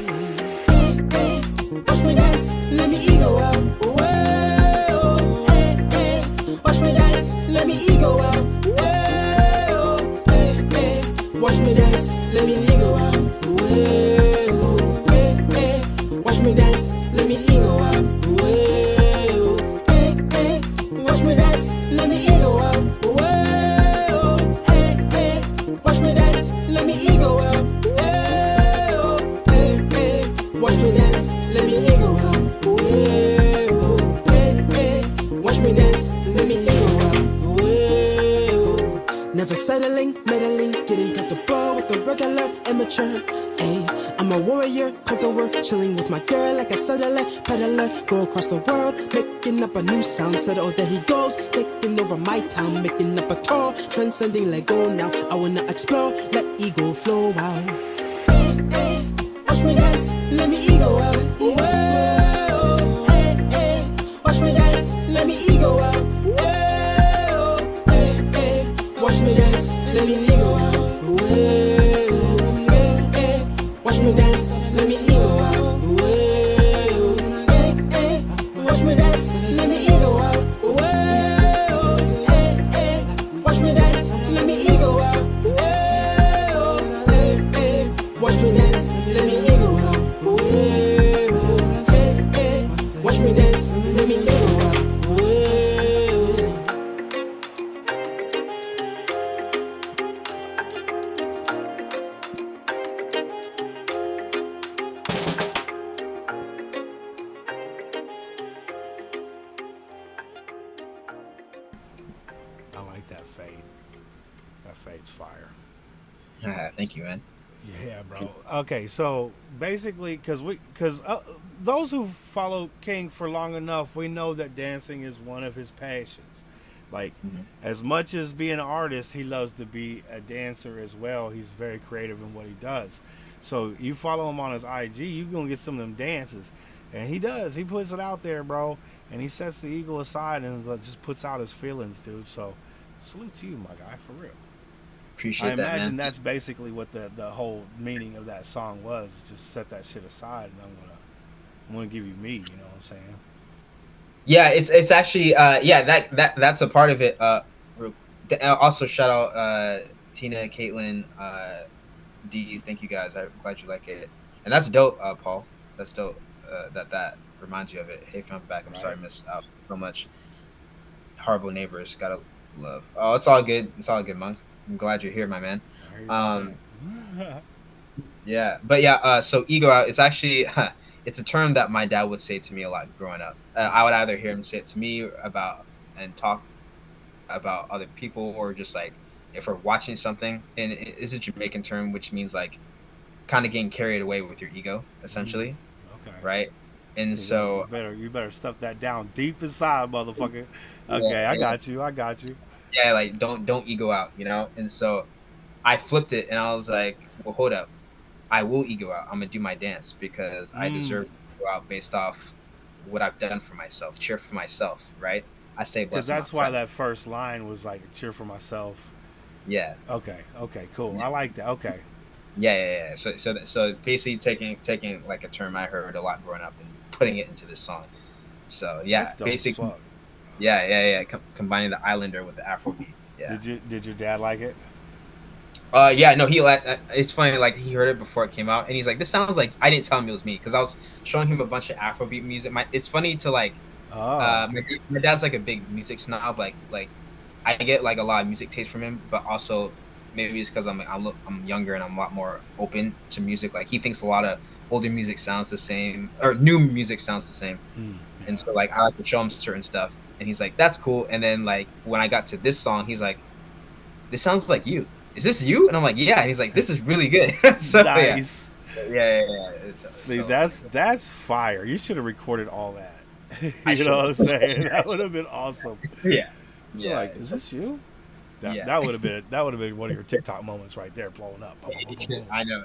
Hey, hey. Watch me dance, let me ego out. Whoa, hey, hey. Watch me dance, let me ego out. Whoa, hey, hey. Watch me dance, let me ego out. Whoa, hey, hey. Watch me dance, let me ego out. Whoa, hey, hey. Watch me dance, let me ego out. Whoa, hey, hey. Watch me dance, let me ego out. Whoa, hey, hey. Watch me dance, let me ego out. Whoa, hey, hey. Watch me dance, let me ego out. Whoa. Never settling, meddling, getting comfortable with the regular amateur. Ayy, I'm a warrior, conqueror, chilling with my girl like a settler, peddler. Go across the world, making up a new sound. Settle, there he goes, taking over my town, making up a tour, transcending Lego now. I wanna explore, let ego flow out. Hey, hey, watch me dance, let me ego out. Whoa, hey, hey, watch me dance, let me ego out. Whoa, hey, hey, watch me dance, let me ego out. Whoa, hey, hey, watch me dance, let me ego out. Whoa, hey, hey, watch me dance, let me ego out. Whoa, hey, hey, watch me dance, let me ego out. Whoa, hey, hey, watch me dance, let me ego out. Whoa, hey, hey, watch me dance, let me ego out. Whoa. I like that fade. That fade's fire. Thank you, man. Yeah, bro. Okay, so basically, because those who follow King for long enough, we know that dancing is one of his passions. Like, as much as being an artist, he loves to be a dancer as well. He's very creative in what he does. So you follow him on his IG, you're gonna get some of them dances, and he does. He puts it out there, bro, and he sets the ego aside and just puts out his feelings, dude. So salute to you, my guy, for real. Appreciate I that, imagine man. that's basically what the whole meaning of that song was. Just set that shit aside, and I'm gonna give you me. You know what I'm saying? Yeah, it's actually that's a part of it. Also shout out Tina, Caitlin, D's. Thank you guys. I'm glad you like it, and that's dope, Paul. That's dope. That reminds you of it. Hey, I'm back. I'm sorry I missed out so much. Horrible neighbors. Gotta love. Oh, it's all good. It's all good, Monk. I'm glad you're here, my man. Yeah, but yeah. So ego out. It's actually it's a term that my dad would say to me a lot growing up. I would either hear him say it to me about and talk about other people, or just like if we're watching something. And it's a Jamaican term, which means like kind of getting carried away with your ego, essentially. Okay. Right. And so you better stuff that down deep inside, motherfucker. Okay, yeah, I got you. Yeah, like don't ego out, you know. And so I flipped it, and I was like, well, hold up. I will ego out. I'm gonna do my dance because I deserve to go out based off what I've done for myself, cheer for myself, right? I stay blessed. Because that's why that first line was like cheer for myself. Yeah. Okay, cool. I like that. Okay. Yeah. So basically taking like a term I heard a lot growing up and putting it into this song. So yeah, basically. Yeah. Combining the Islander with the Afrobeat. Yeah. Did your dad like it? Yeah, no, he like it's funny, like he heard it before it came out, and he's like, "This sounds like." I didn't tell him it was me because I was showing him a bunch of Afrobeat music. It's funny to like, my dad's like a big music snob. Like I get like a lot of music taste from him, but also maybe it's because I'm younger and I'm a lot more open to music. Like he thinks a lot of older music sounds the same, or new music sounds the same, and so like I like to show him certain stuff, and he's like, "That's cool." And then like when I got to this song, he's like, "This sounds like you. Is this you?" And I'm like, "Yeah." And he's like, "This is really good." So nice. Yeah. See, that's fire. You should have recorded all that. You know what I'm saying? That would have been awesome. Yeah. Like, is this you? That would have been one of your TikTok moments right there, blowing up. I know.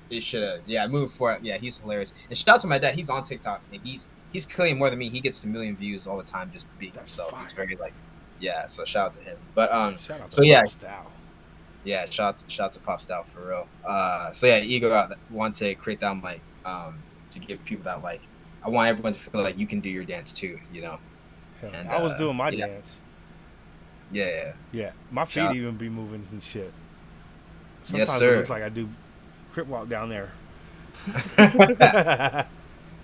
It should have. Yeah, move forward. Yeah, he's hilarious. And shout out to my dad. He's on TikTok, and he's killing more than me. He gets 1 million views all the time just being himself. Fire. He's very like, yeah. So shout out to him. But shout out to so yeah. Pop Style. Yeah, shout out to Pop Style for real. So yeah, ego out. Want to create that like to give people that like. I want everyone to feel like you can do your dance too, you know. And I was doing my dance. Yeah. My feet even be moving and shit. Sometimes Yes, sir. It looks like I do crip walk down there. I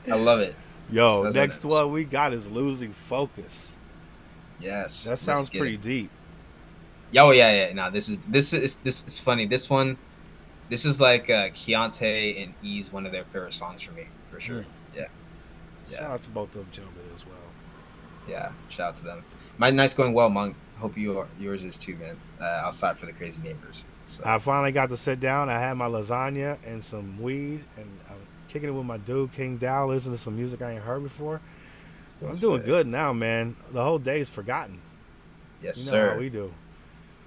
love it. Yo, so next one we got is Losing Focus. Yes. That sounds pretty deep. Oh yeah. No, this is funny. This is like Keontae and E's one of their favorite songs for me, for sure. Yeah. Shout out to both of them gentlemen as well. Yeah, shout out to them. My night's going well, Monk. Hope yours is too, man. Outside for the crazy neighbors. So. I finally got to sit down. I had my lasagna and some weed, and I'm kicking it with my dude KingDow, listening to some music I ain't heard before. I'm doing good now, man. The whole day's forgotten. Yes, you know sir. How we do.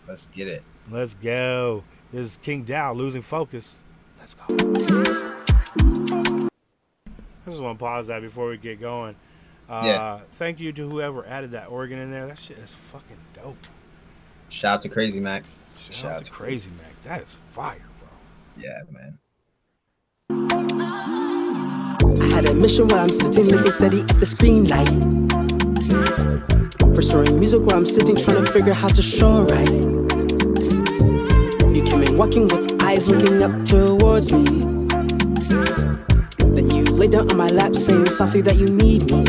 Let's get it. Let's go. This is KingDow, Losing Focus. Let's go. I just want to pause that before we get going. Thank you to whoever added that organ in there. That shit is fucking dope. Shout out to Crazy Mac. Shout out to Crazy Mac. That is fire, bro. Yeah, man. I had a mission while I'm sitting looking steady at the screen light. Pursuing music while I'm sitting trying to figure how to show right. You came in walking with eyes looking up towards me. Then you lay down on my lap saying softly that you need me.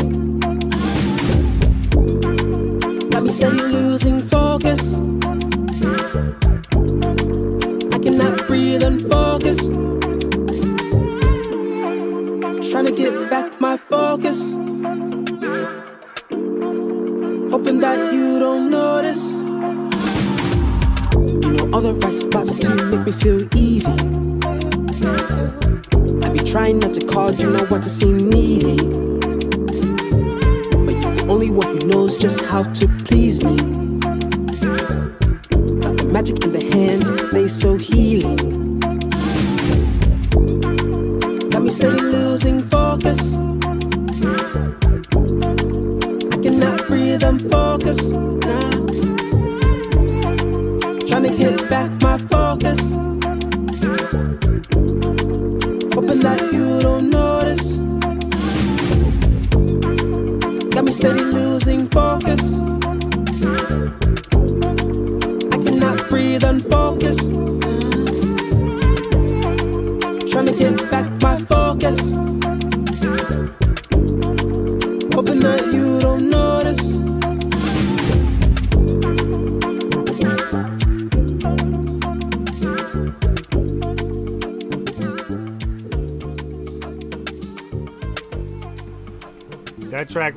Got me steady losing focus. I cannot breathe and focus. Trying to get back my focus. Hoping that you don't notice. You know all all the right spots to make me feel easy. I be trying not to call you, not want to seem needy, but you're the only one who knows just how to please me. Got the magic in the hands, they so healing. Got me steady losing focus. I cannot breathe, I'm focused now. Trying to get back my focus. Hoping that you don't notice. Got me steady losing focus. I cannot breathe, unfocused. Trying to get back my focus. Hoping that you don't notice. That track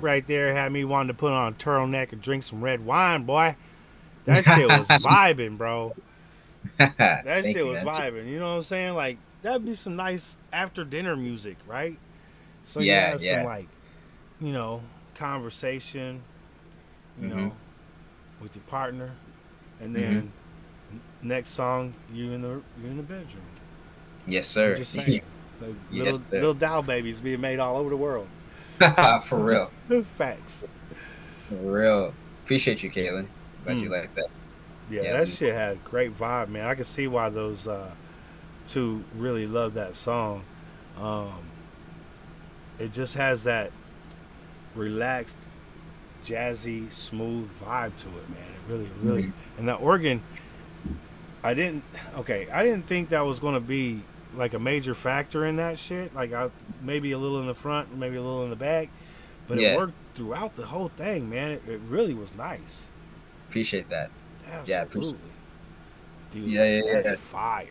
right there had me wanting to put on a turtleneck and drink some red wine, boy. That shit was vibing, bro. That shit was vibing. You know what I'm saying? Like, that'd be some nice after dinner music, right? So you have some, like, you know, conversation, you know, with your partner, and then next song, you in the bedroom. Yes, sir. I'm just saying. Like little Dow babies being made all over the world. For real. Facts. For real. Appreciate you, Caitlin. Glad you like that. Yeah, that shit had great vibe, man. I can see why those two really love that song. It just has that relaxed, jazzy, smooth vibe to it, man. It really, and that organ, I didn't think that was going to be like a major factor in that shit. Like, maybe a little in the front, maybe a little in the back, but it worked throughout the whole thing, man. It really was nice. Appreciate that. Absolutely. Dude, that's fire.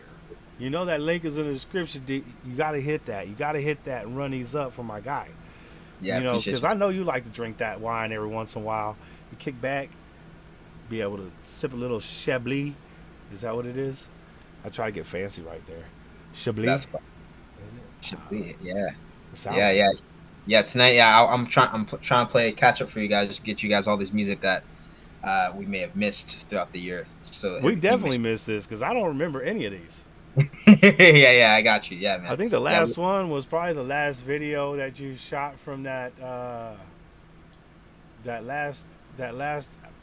You know that link is in the description. You got to hit that. You got to hit that and run these up for my guy. Yeah, you know, because I know you like to drink that wine every once in a while. You kick back, be able to sip a little Chablis. Is that what it is? I try to get fancy right there. Chablis. That's fine. Chablis, yeah. Yeah. Yeah, tonight, I'm trying to play catch up for you guys, just get you guys all this music that we may have missed throughout the year. So we definitely missed this because I don't remember any of these. yeah, I got you. Yeah, man. I think the last one was probably the last video that you shot from that last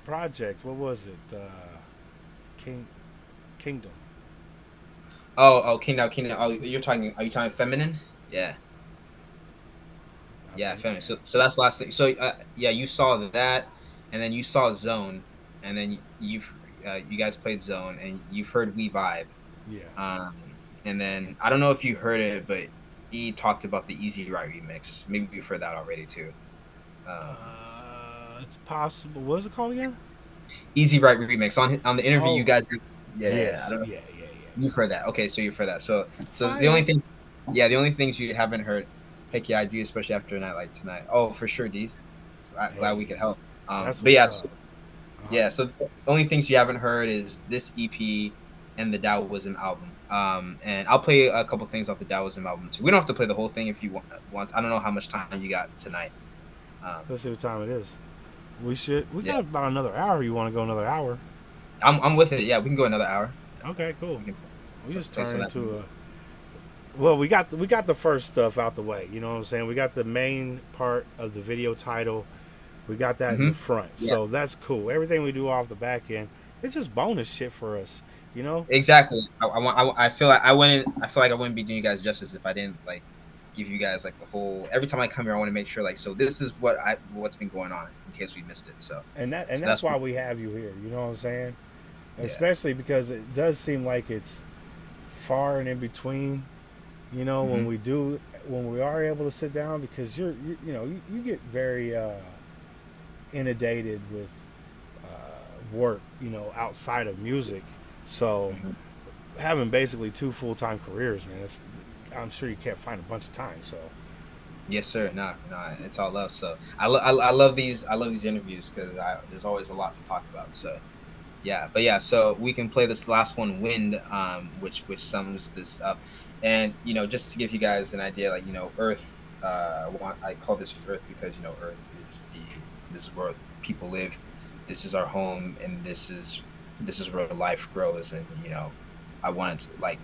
project. What was it? KingDow. Oh, KingDow. Oh, are you talking feminine? Yeah. Yeah, feminine. So that's the last thing. So you saw that, and then you saw Zone, and then you guys played Zone, and you've heard We Vibe. Yeah. And then I don't know if you heard it, but he talked about the Easy Right remix. Maybe you've heard that already too. It's possible. What is it called again? Easy Right remix on the interview. You guys. Yeah. You've heard that. Okay, so you've heard that. So the only things you haven't heard. Heck yeah, I do, especially after a night like tonight. Oh, for sure, D's. Glad we could help. But yeah, so the only things you haven't heard is this EP and the Taoism album. And I'll play a couple things off the Taoism album too. We don't have to play the whole thing if you want. I don't know how much time you got tonight. Let's see what time it is. We got about another hour. You want to go another hour? I'm with it. Yeah, we can go another hour. Okay, cool. We just turn into a. Well, we got the first stuff out the way. You know what I'm saying? We got the main part of the video title. We got that in the front, so that's cool. Everything we do off the back end, it's just bonus shit for us. You know? Exactly. I feel like I wouldn't be doing you guys justice if I didn't like give you guys like the whole. Every time I come here, I want to make sure like, so this is what's been going on in case we missed it. So that's why we have you here. You know what I'm saying? Especially because it does seem like it's far and in between. You know, when we are able to sit down, because you get very inundated with work, you know, outside of music. So having basically 2 full-time careers, man, I'm sure you can't find a bunch of time. So yes, sir. No, it's all love. So I love these interviews because there's always a lot to talk about. So Yeah, but yeah, so we can play this last one, Wind, which sums this up. And just to give you guys an idea, like Earth, I call this Earth because Earth is this is where people live, this is our home, and this is where life grows. And I wanted to, like,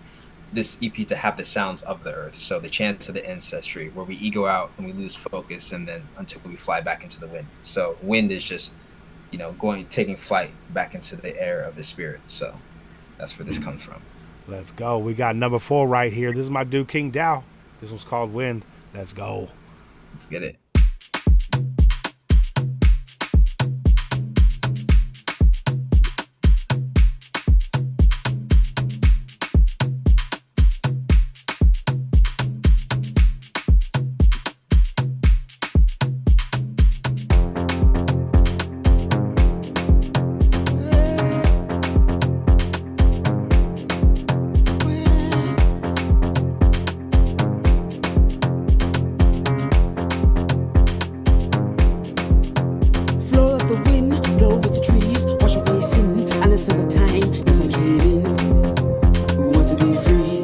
this EP to have the sounds of the Earth, so the chants of the ancestry, where we ego out and we lose focus, and then until we fly back into the wind. So wind is just taking flight back into the air of the spirit. So that's where this comes from. Let's go. We got number 4 right here. This is my dude KingDow. This one's called Wind. Let's go. Let's get it. Flow like the wind, blow with the trees, wash away sin, and it's in the time, doesn't give in. We want to be free.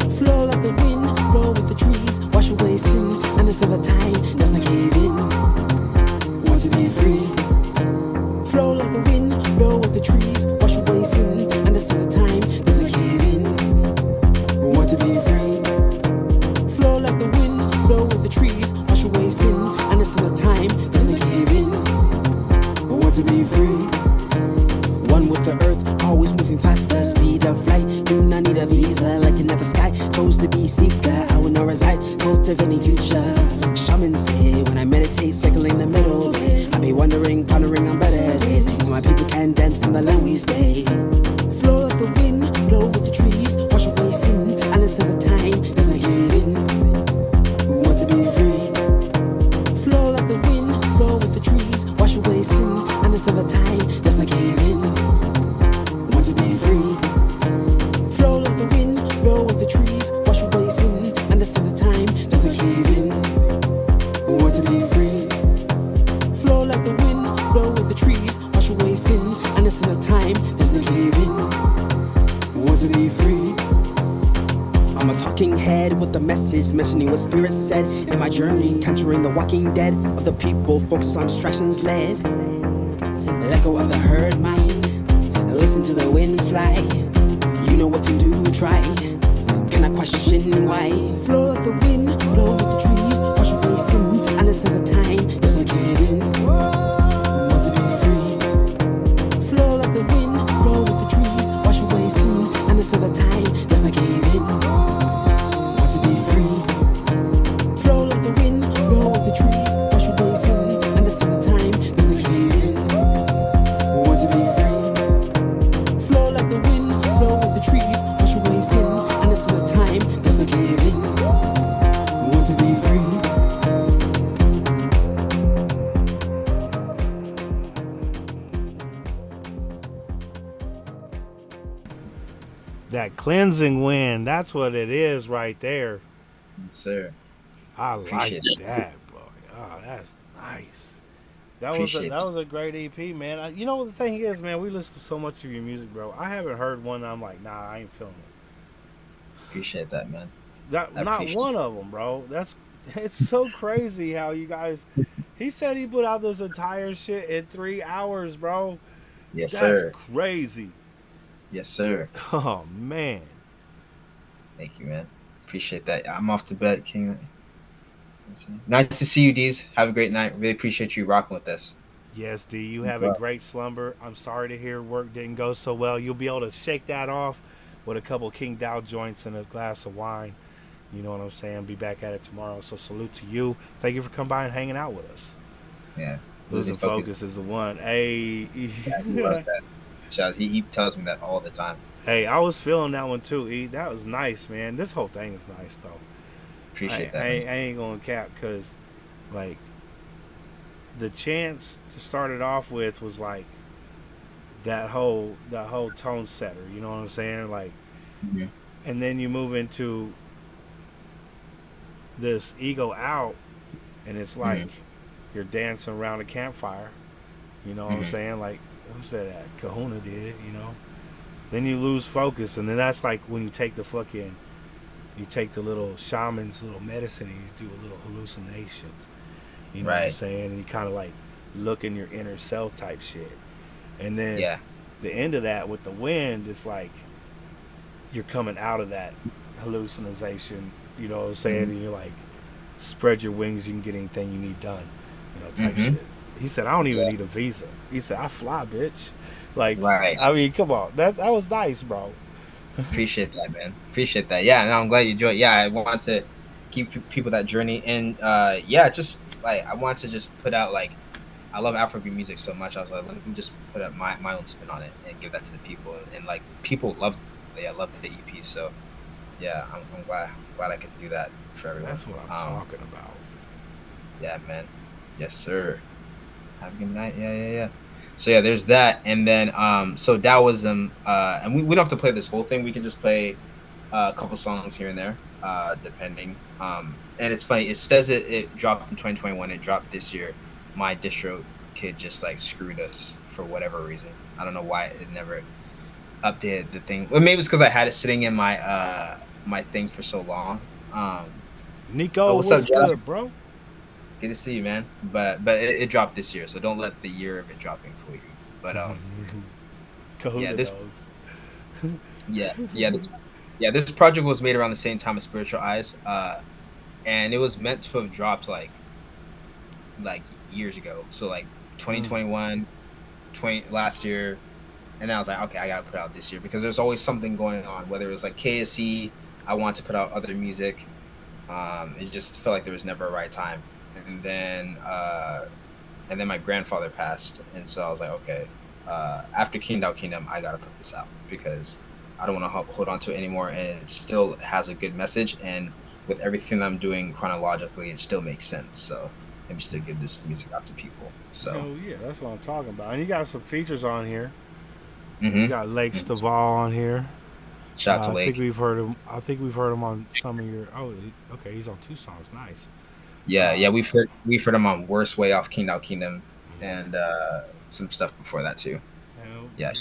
Flow like the wind, blow with the trees, wash away sin, and it's in the time, doesn't give in. We want to be free. Flow like the wind, blow with the trees, wash away sin, and it's in the time, doesn't give in. We want to be free. Flow like the wind, blow with the trees, wash away sin, and it's in the time, doesn't give in. We want to be free. One with the earth, always moving faster, speed of flight. Do not need a visa, like another sky. Chose to be seeker, I will not reside, cultivating future. Shaman say, when I meditate, circling the middle way, I be wondering, pondering on better days, when my people can dance in the land we stay. Flow like the wind, blow with the trees, wash away sin, and it's in the time, doesn't give in. We want to be free. Flow like the wind, blow with the trees, wash away sin, and it's in the time, doesn't give in. We want to be free. Flow like the wind, blow with the trees, wash away sin, and it's in the time, doesn't give in. We want to be free. Flow like the wind, blow with the trees, wash away sin, and it's in the time, doesn't give in. We want to be free. I'm a talking head with the message, mentioning what spirit said in my journey, capturing the walking dead of the people, focus on distractions led. Let go of the herd mind, listen to the wind fly. You know what to do, try. Can I question why? Flow like the wind, blow with the trees, wash away sin, and it's in the time, doesn't give in. We want to be free. Flow like the wind, blow with the trees, wash away sin, and it's in the time, doesn't give in. Want to be free. Flow like the wind, blow with the trees, wash away sin, and it's in the time, doesn't give in. We want to be free. Flow like the wind, blow with the trees, wash away sin, and it's in the time, doesn't give in. We want to be free. That cleansing wind, that's what it is right there. Yes, sir. I like Appreciate it. that, boy. Oh, that's nice. That Appreciate was a great EP, man. You know what the thing is, man? We listen to so much of your music, bro. I haven't heard one that I'm like, nah, I ain't feeling it. Appreciate that, man. That I not appreciate one of them, bro. It's so crazy how you guys. He said he put out this entire shit in 3 hours, bro. Yes, That's sir. crazy. Yes, sir. Oh man. Thank you, man. Appreciate that. I'm off to bed, King. Nice to see you, D's. Have a great night. Really appreciate you rocking with us. Yes, D. You have a great slumber. I'm sorry to hear work didn't go so well. You'll be able to shake that off with a couple of KingDow joints and a glass of wine. You know what I'm saying? Be back at it tomorrow. So salute to you. Thank you for coming by and hanging out with us. Yeah. Losing focus is the one. Hey. Yeah, he loves that. He tells me that all the time. Hey, I was feeling that one too, E. That was nice, man. This whole thing is nice, though. Appreciate that. I ain't going to cap because, like, the chance to start it off with was, like, that whole tone setter. You know what I'm saying? Like, Mhm. and then you move into this ego out, and it's like you're dancing around a campfire. You know what I'm saying? Like, who said that? Kahuna did, you know. Then you lose focus, and then that's like when you take the little shaman's little medicine and you do a little hallucinations. You know what I'm saying? And you kind of like look in your inner self type shit. And then the end of that with the wind, it's like you're coming out of that hallucination, you know what I'm saying? And you're like, spread your wings, you can get anything you need done, you know, type shit. He said, I don't even need a visa. He said, I fly, bitch. Like, I mean, come on. That was nice, bro. Appreciate that, man. Appreciate that. Yeah, and I'm glad you enjoyed it. Yeah, I want to keep people that journey. And just like, I want to just put out, like, I love Afrobeat music so much. I was like, let me just put up my own spin on it and give that to the people. And like, people loved it. Yeah, loved the EP. So yeah, I'm glad I could do that for everyone. That's what I'm talking about. Yeah, man. Yes, sir. Have a good night. Yeah. So yeah, there's that. And then so Taoism, and we don't have to play this whole thing. We can just play a couple songs here and there, depending. And it's funny. It says it dropped in 2021. It dropped this year. My distro kid just like screwed us for whatever reason. I don't know why it never updated the thing. Well, maybe it's because I had it sitting in my my thing for so long. Nico, what's up, good, bro? Good to see you, man. But it dropped this year, so don't let the year of it dropping fool you. But this project was made around the same time as Spiritual Eyes, and it was meant to have dropped like years ago. So like 2021, last year, and then I was like, okay, I gotta put out this year because there's always something going on. Whether it was like KSE, I want to put out other music. It just felt like there was never a right time. And then my grandfather passed, and so I was like, okay, after KingDow Kingdom, I gotta put this out because I don't want to hold on to it anymore, and it still has a good message, and with everything I'm doing chronologically, it still makes sense. So let me still give this music out to people. So yeah, that's what I'm talking about. And you got some features on here. You got Lake Staval on here. Shout out to Lake. I think we've heard him on some of your. Oh, okay, he's on 2 songs. Nice. Yeah, we've heard him on Worst Way off KingDow Kingdom, and some stuff before that too. Yeah.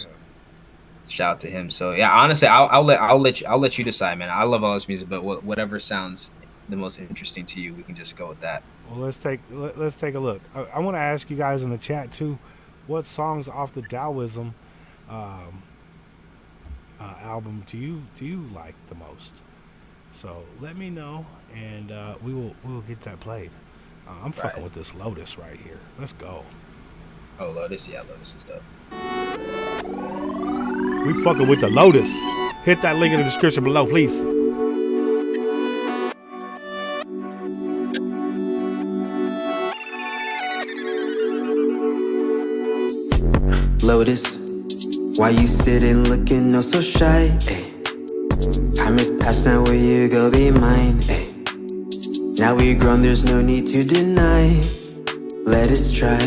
Shout out to him. So yeah, honestly, I'll let you decide, man. I love all his music, but whatever sounds the most interesting to you, we can just go with that. Well, let's take a look. I want to ask you guys in the chat too, what songs off the Taoism album do you like the most? So let me know, and we will get that played. I'm fucking with this Lotus right here. Let's go. Oh, Lotus, yeah, Lotus is dope. We fucking with the Lotus. Hit that link in the description below, please. Lotus, why you sitting looking oh so shy? Ay. Time has passed, now where you go be mine. Ay. Now we're grown, there's no need to deny. Let us try.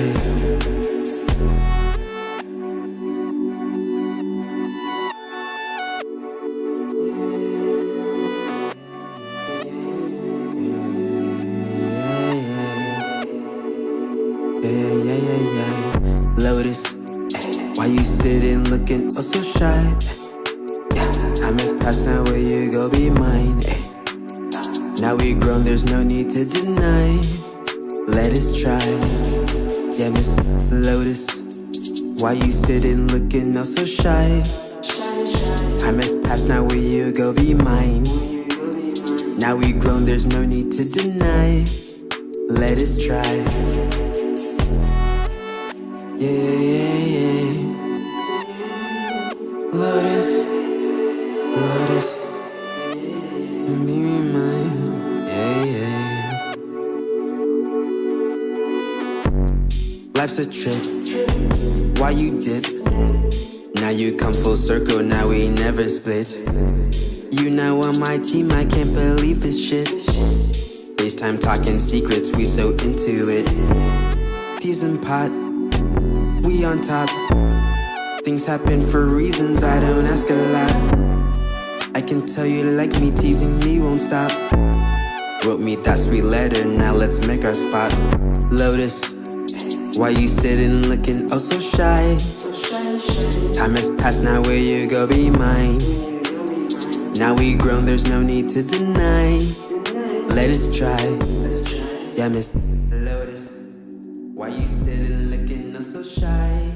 Lotus, why you sitting looking oh so shy? Time has passed, now where you go be mine. Now we grown, there's no need to deny. Let us try. Yeah, Miss Lotus, why you sitting looking oh so shy? Time has passed, now where you go be mine. Now we grown, there's no need to deny. Let us try. Yeah. Lotus, be mine. Yeah. Life's a trip. Why you dip? Now you come full circle. Now we never split. You now on my team. I can't believe this shit. FaceTime talking secrets. We so into it. Peas and pot. We on top. Things happen for reasons I don't ask a lot. I can tell you like me, teasing me won't stop. Wrote me that sweet letter, now let's make our spot. Lotus, why you sitting looking oh so shy? Time has passed, now will you go be mine? Now we grown, there's no need to deny. Let us try. Yeah, Miss Lotus, why you sitting looking not so shy?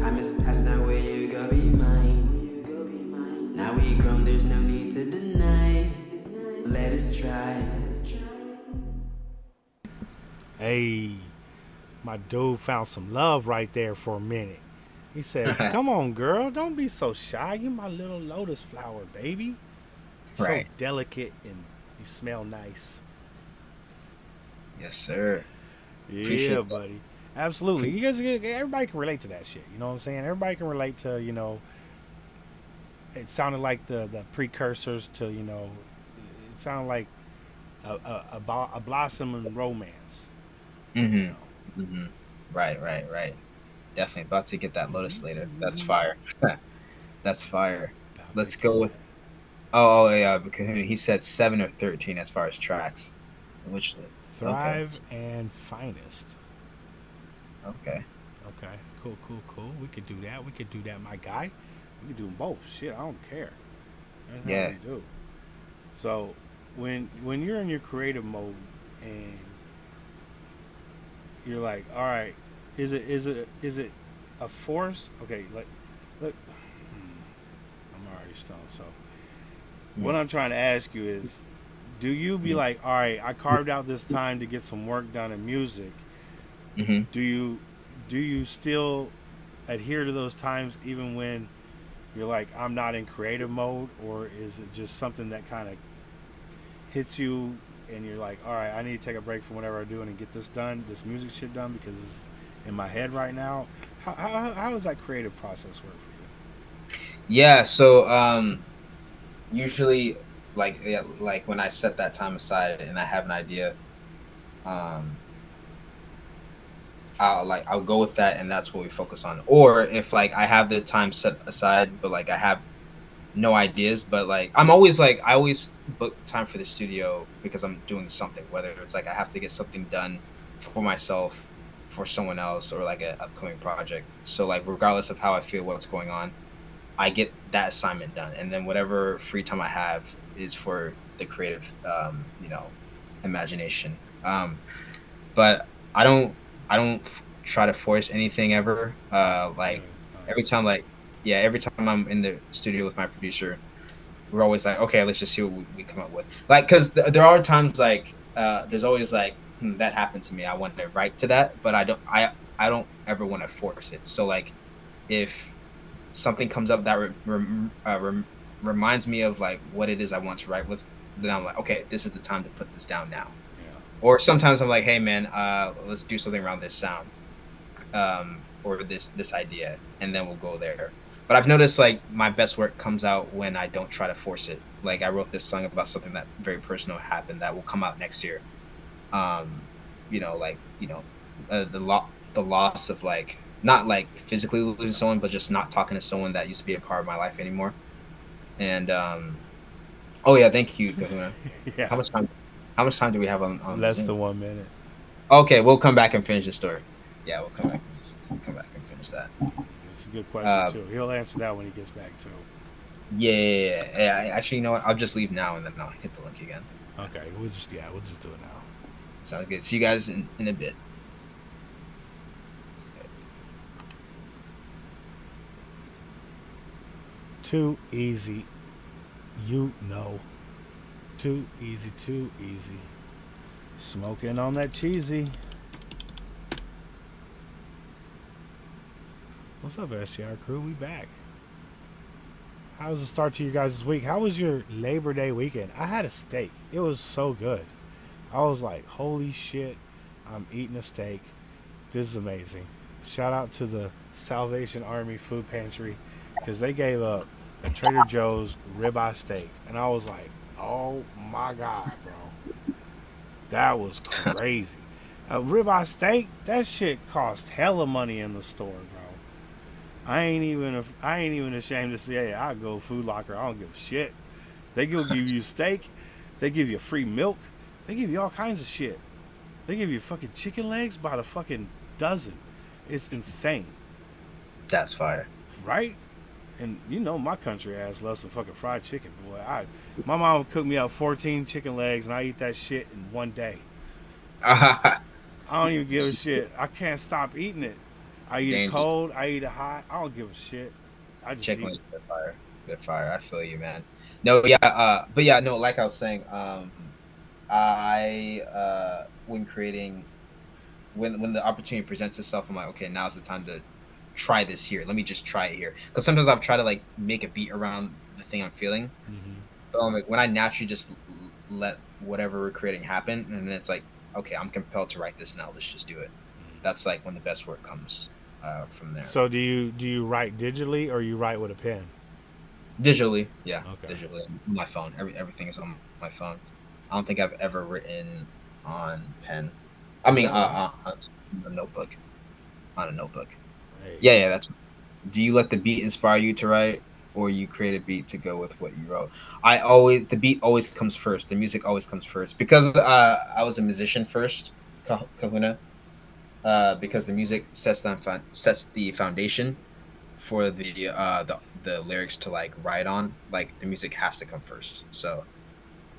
Time has passed, now will you go be mine? Now we grown, there's no need to deny. Let us try. Hey, my dude found some love right there for a minute. He said, "Come on, girl, don't be so shy. You my little lotus flower, baby. Right. So delicate and you smell nice." Yes, sir. Yeah, Appreciate that. buddy. Absolutely. You guys, everybody can relate to that shit. You know what I'm saying? Everybody can relate to, it sounded like the precursors to, it sounded like a blossoming romance. Right. Definitely about to get that Lotus later. That's fire. That's fire. Let's go with. Oh yeah, because he said 7 or 13 as far as tracks. Which Thrive and Finest. Okay. Okay. Cool. We could do that, my guy. We could do them both. Shit, I don't care. That's Yeah. how we do. So when you're in your creative mode and you're like, all right, is it a force? Okay, look, I'm already stoned. So what I'm trying to ask you is, do you be like, all right, I carved out this time to get some work done in music. Mm-hmm. Do you still adhere to those times even when you're like, I'm not in creative mode, or is it just something that kind of hits you and you're like, all right, I need to take a break from whatever I'm doing and get this done, this music shit done, because it's in my head right now? How does that creative process work for you? Yeah. So usually, like when I set that time aside and I have an idea, I'll go with that, and that's what we focus on. Or if like I have the time set aside, but like I have no ideas, but like I always book time for the studio because I'm doing something, whether it's like I have to get something done for myself, for someone else, or like an upcoming project. So like regardless of how I feel, what's going on, I get that assignment done, and then whatever free time I have is for the creative, imagination. But I don't try to force anything ever. Every time, every time I'm in the studio with my producer, we're always like, okay, let's just see what we come up with. Like, because there are times like, there's always like, that happened to me. I want to write to that, but I don't ever want to force it. So like, if something comes up that reminds me of like what it is I want to write with, then I'm like, okay, this is the time to put this down now. Yeah. Or sometimes I'm like, hey man, let's do something around this sound, or this idea, and then we'll go there. But I've noticed like my best work comes out when I don't try to force it. Like I wrote this song about something that very personal happened that will come out next year. The loss of like, not like physically losing someone, but just not talking to someone that used to be a part of my life anymore. And oh yeah, thank you, Kahuna. Yeah. How much time do we have on Less Zoom? than 1 minute. Okay, we'll come back and finish the story. Yeah, we'll come back and finish that. It's a good question too. He'll answer that when he gets back too. Yeah. Actually, you know what? I'll just leave now and then I'll hit the link again. Okay, we'll just do it now. Sounds good. See you guys in a bit. Too easy, Too easy. Smoking on that cheesy. What's up, SGR crew? We back. How was the start to you guys' week? How was your Labor Day weekend? I had a steak. It was so good. I was like, holy shit, I'm eating a steak. This is amazing. Shout out to the Salvation Army Food Pantry, because they gave up a Trader Joe's ribeye steak. And I was like, oh my God, bro. That was crazy. A ribeye steak, that shit cost hella money in the store, bro. I ain't even ashamed to say, hey, I go Food Locker. I don't give a shit. They give you steak. They give you free milk. They give you all kinds of shit. They give you fucking chicken legs by the fucking dozen. It's insane. That's fire. right? And you know my country ass loves some fucking fried chicken, boy. My mom would cook me up 14 chicken legs, and I eat that shit in one day. I don't even give a shit. I can't stop eating it. I eat it Dangerous. cold. I eat it hot. I don't give a shit. I just Chicken eat wings it. are fire. Good fire. I feel you, man. No, yeah, but yeah, no, like I was saying, I when creating when the opportunity presents itself, I'm like, okay, now's the time to try this here. Let me just try it here. Because sometimes I've tried to like make a beat around the thing I'm feeling. Mm-hmm. But like when I naturally just let whatever we're creating happen, and then it's like, okay, I'm compelled to write this now. Let's just do it. That's like when the best work comes from there. So do you write digitally or you write with a pen? Digitally, yeah, Okay. digitally. On my phone, everything is on my phone. I don't think I've ever written on pen. I Is mean, that right? on a notebook. On a notebook. Hey, Yeah, yeah. That's. Do you let the beat inspire you to write, or you create a beat to go with what you wrote? The beat always comes first. The music always comes first because I was a musician first, Kahuna. Because the music sets the foundation for the lyrics to like ride on. Like the music has to come first. So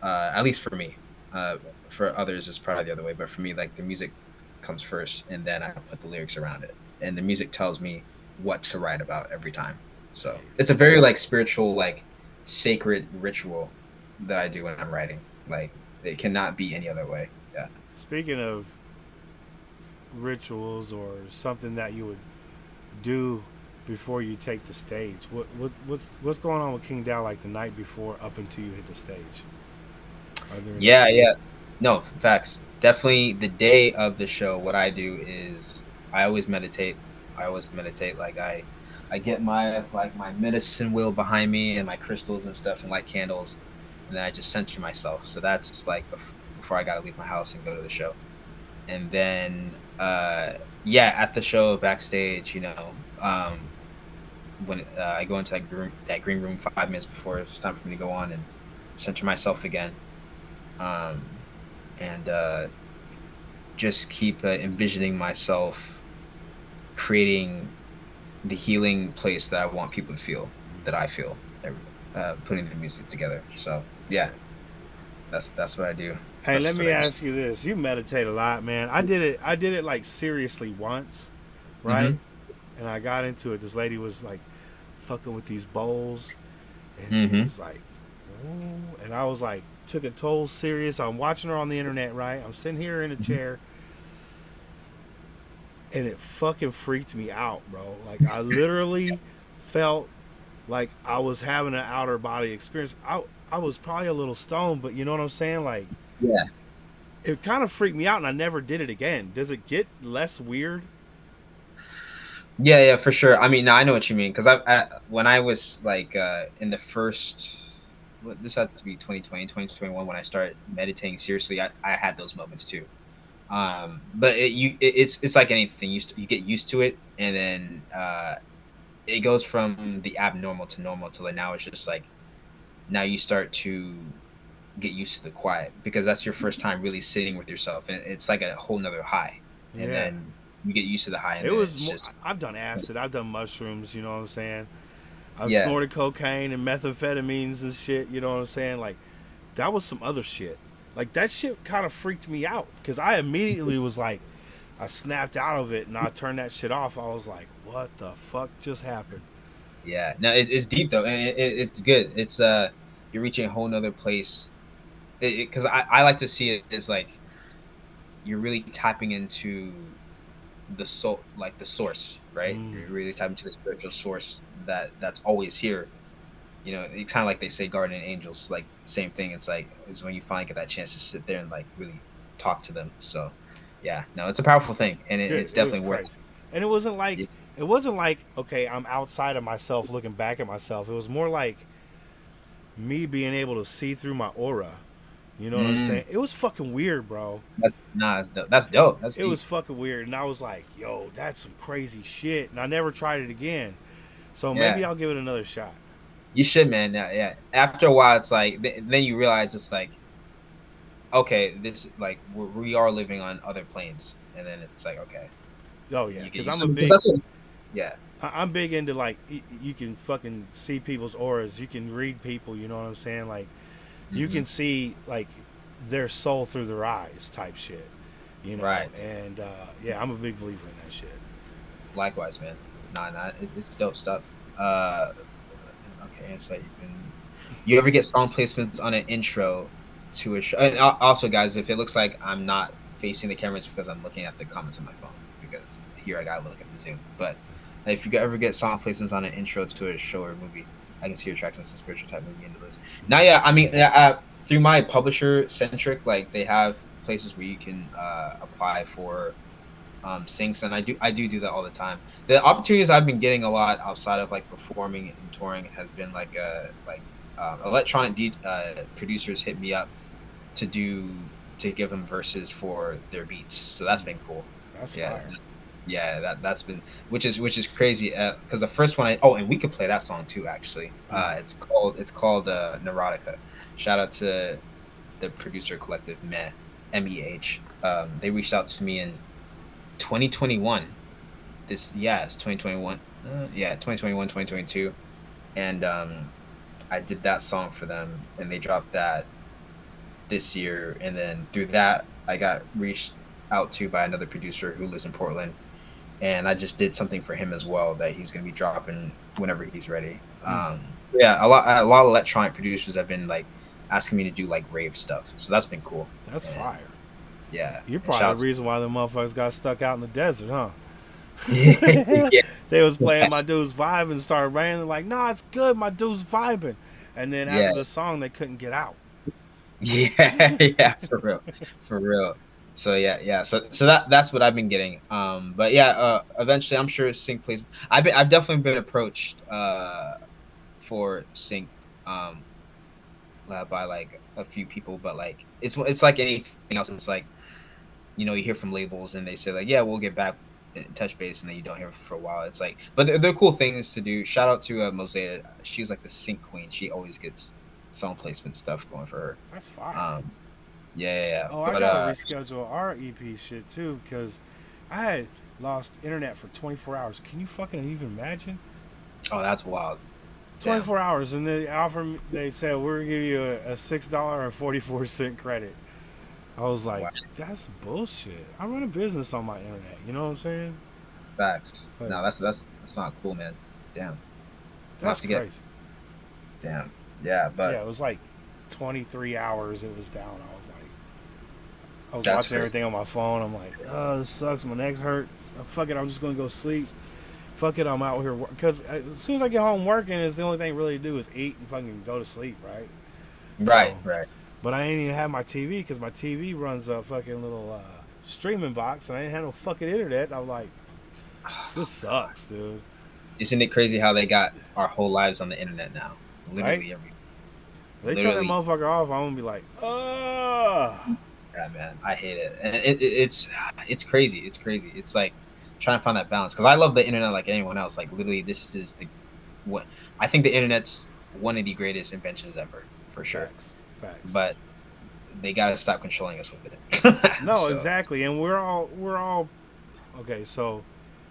at least for me, uh, for others it's probably the other way. But for me, like the music comes first, and then I put the lyrics around it, and the music tells me what to write about every time. So hey. it's a very like spiritual, like sacred ritual that I do when I'm writing. Like it cannot be any other way. Yeah. Speaking of rituals or something that you would do before you take the stage, what's going on with KingDow like the night before up until you hit the stage? Are there any? Yeah, yeah. No, facts. Definitely the day of the show, what I do is I always meditate. I always meditate. Like I get my medicine wheel behind me and my crystals and stuff and light candles, and then I just center myself. So that's like before I gotta leave my house and go to the show. And then yeah, at the show backstage, when I go into that green room 5 minutes before it's time for me to go on and center myself again. Um, and just keep envisioning myself creating the healing place that I want people to feel, that I feel, putting the music together. So yeah, that's what I do. Hey, That's let what me I do. ask you this: you meditate a lot, man. I did it like seriously once, right? Mm-hmm. And I got into it. This lady was like fucking with these bowls, and she Mm-hmm. was like, "Ooh," and I was like, took it total serious. I'm watching her on the internet, right? I'm sitting here in a chair, and it fucking freaked me out, bro. Like I literally felt like I was having an outer body experience. I was probably a little stoned, but you know what I'm saying? Like Yeah. it kind of freaked me out, and I never did it again. Does it get less weird? Yeah, yeah, for sure. I mean, no, I know what you mean because when I was like in the first, this had to be 2020, 2021 when I started meditating seriously. I had those moments too. But it's like anything. You get used to it, and then it goes from the abnormal to normal to like now it's just like now you start to get used to the quiet because that's your first time really sitting with yourself, and it's like a whole nother high. And Yeah. then you get used to the high, and It then was it's more. just I've done acid. I've done mushrooms. You know what I'm saying? I've yeah, snorted cocaine and methamphetamines and shit. You know what I'm saying? Like that was some other shit. Like that shit kind of freaked me out because I immediately was like, I snapped out of it and I turned that shit off. I was like, what the fuck just happened? yeah. No, it's deep though, and it's good. It's you're reaching a whole nother place. Because I like to see it as like you're really tapping into the soul, like the source, right? Mm, You're really tapping into the spiritual source that's always here. It's kind of like they say guardian angels, like same thing. It's like it's when you finally get that chance to sit there and like really talk to them. So yeah, no, it's a powerful thing, and dude, it's it was definitely worth. crazy. And It. it wasn't like okay, I'm outside of myself looking back at myself. It was more like me being able to see through my aura. You know what I'm Mm, saying? It was fucking weird, bro. that's nah, that's dope. That's dope. That's It was deep. fucking weird, and I was like, "Yo, that's some crazy shit." And I never tried it again, so Yeah, maybe I'll give it another shot. you should, man. Yeah, yeah. After a while, it's like then you realize it's like okay, this like we are living on other planes, and then it's like okay, Oh yeah, you get because used I'm to a it because big, that's what. Yeah. I'm big into like you can fucking see people's auras. You can read people. You know what I'm saying? Like you can see like their soul through their eyes, type shit. You know. Right. And yeah, I'm a big believer in that shit. Likewise, man. It's dope stuff. Okay, so you ever get song placements on an intro to a show? And also, guys, if it looks like I'm not facing the camera, it's because I'm looking at the comments on my phone. Because here I gotta look at the Zoom. But if you ever get song placements on an intro to a show or movie, I can see your tracks on some spiritual type movie into those. Now, yeah, I mean, through my publisher centric, like they have places where you can apply for syncs, and I do that all the time. The opportunities I've been getting a lot outside of like performing and touring has been like electronic producers hit me up to give them verses for their beats, so that's been cool. That's fire. That's been which is crazy because the first one and we could play that song too actually. It's called Neurotica. Shout out to the producer collective MEH. They reached out to me in 2021. It's 2021. 2021, 2022, and I did that song for them, and they dropped that this year. And then through that, I got reached out to by another producer who lives in Portland, and I just did something for him as well that he's gonna be dropping whenever he's ready. A lot of electronic producers have been like asking me to do like rave stuff, so that's been cool. That's fire. Yeah, you're probably the reason why the motherfuckers got stuck out in the desert, huh? Yeah. They was playing my dude's vibe and started raining. They're like, nah, it's good, my dude's vibing. And then after the song, they couldn't get out. Yeah, for real. So so that's what I've been getting. But yeah, eventually I'm sure sync plays. I've definitely been approached for sync by like a few people, but like it's like anything else. It's like, you hear from labels and they say like, yeah, we'll get back in touch base, and then you don't hear for a while. It's like, but they're cool things to do. Shout out to Mosaic. She's like the sync queen. She always gets song placement stuff going for her. That's fine. Yeah. Oh, I gotta reschedule our EP shit too, because I had lost internet for 24 hours. Can you fucking even imagine? Oh, that's wild. 24 hours, and they said we're gonna give you a $6.44 credit. I was like, that's bullshit. I run a business on my internet. You know what I'm saying? Facts. But, no, that's not cool, man. Damn. That's crazy. Damn. Yeah, but it was like 23 hours. It was down. I was watching everything on my phone. I'm like, oh, this sucks. My neck's hurt. Fuck it. I'm just gonna go sleep. Fuck it. I'm out here because as soon as I get home working, it's the only thing really to do is eat and fucking go to sleep, right? Right. But I ain't even have my TV because my TV runs a fucking little streaming box, and I didn't have no fucking internet. I was like, this sucks, dude. Isn't it crazy how they got our whole lives on the internet now? Literally everything. They turn that motherfucker off, I'm gonna be like, oh. Yeah, man, I hate it, and it's crazy. It's crazy. It's like trying to find that balance, because I love the internet like anyone else. Like literally, this is what I think the internet's one of the greatest inventions ever, for sure. Facts. But they gotta stop controlling us with it. No, exactly, and we're all okay. So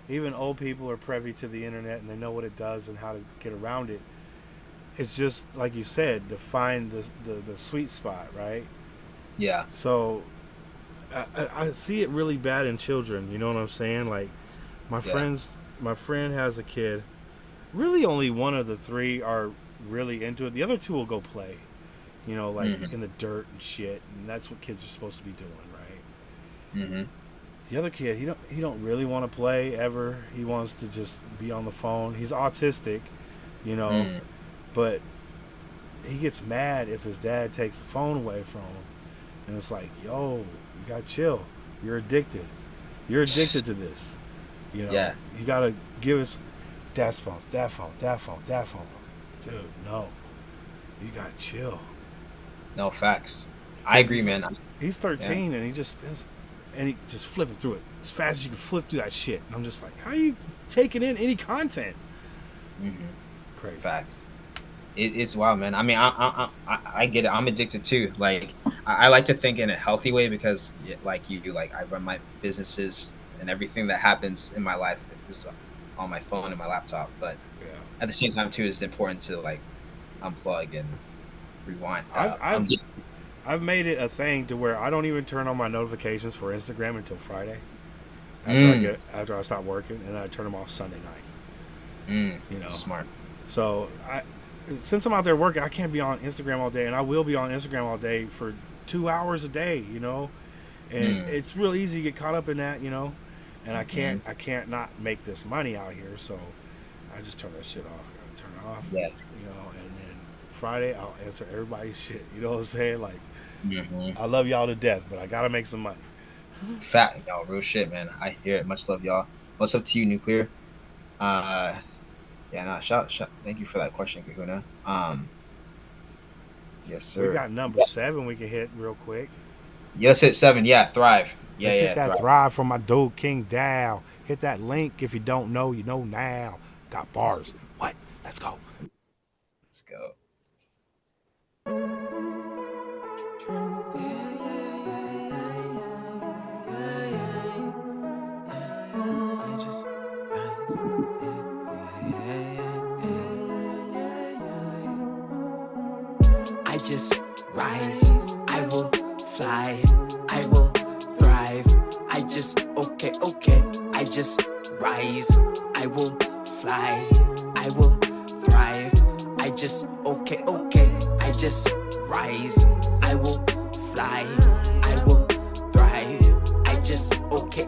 even old people are privy to the internet, and they know what it does and how to get around it. It's just like you said, to find the sweet spot, right? Yeah. So I see it really bad in children. You know what I'm saying? Like my friend has a kid. Really, only one of the three are really into it. The other two will go play. You know, like in the dirt and shit, and that's what kids are supposed to be doing, right? Mm-hmm. The other kid, he don't really want to play ever. He wants to just be on the phone. He's autistic, you know, but he gets mad if his dad takes the phone away from him, and it's like, yo, you gotta chill. You're addicted. You're addicted to this. You know, you gotta give us dad's phone, dad phone. Dude, no, you gotta chill. No, facts. I agree, man. He's 13 and he just flipping through it as fast as you can flip through that shit. And I'm just like, how are you taking in any content? Crazy. Facts. It's wild, man. I mean, I get it. I'm addicted too. Like, I like to think in a healthy way, because like you do, like I run my businesses, and everything that happens in my life is on my phone and my laptop. But Yeah. at the same time too, it's important to like unplug and rewind. I've made it a thing to where I don't even turn on my notifications for Instagram until Friday after I stop working, and then I turn them off Sunday night. You know, Smart. So since I'm out there working, I can't be on Instagram all day, and I will be on Instagram all day for 2 hours a day. You know, and it's real easy to get caught up in that. You know, and I can't not make this money out here, so I just turn that shit off. I gotta turn it off. Yeah. You know, and then Friday I'll answer everybody's shit. You know what I'm saying? Like, I love y'all to death, but I gotta make some money. Fat, y'all, real shit, man. I hear it. Much love, y'all. What's up to you, Nuclear? Yeah, no, shout. Thank you for that question, Kahuna. Yes, sir. We got number 7 we can hit real quick. Yes, hit 7. Yeah, Thrive. Yeah, Let's yeah. hit that thrive from my dude KingDow. Hit that link if you don't know, you know now. Got bars. What? Let's go. Let's go. I just rise, I will fly, I will thrive. I just okay, I just rise, I will fly, I will thrive. I just okay, I just rise, I will fly, I will thrive. I just okay,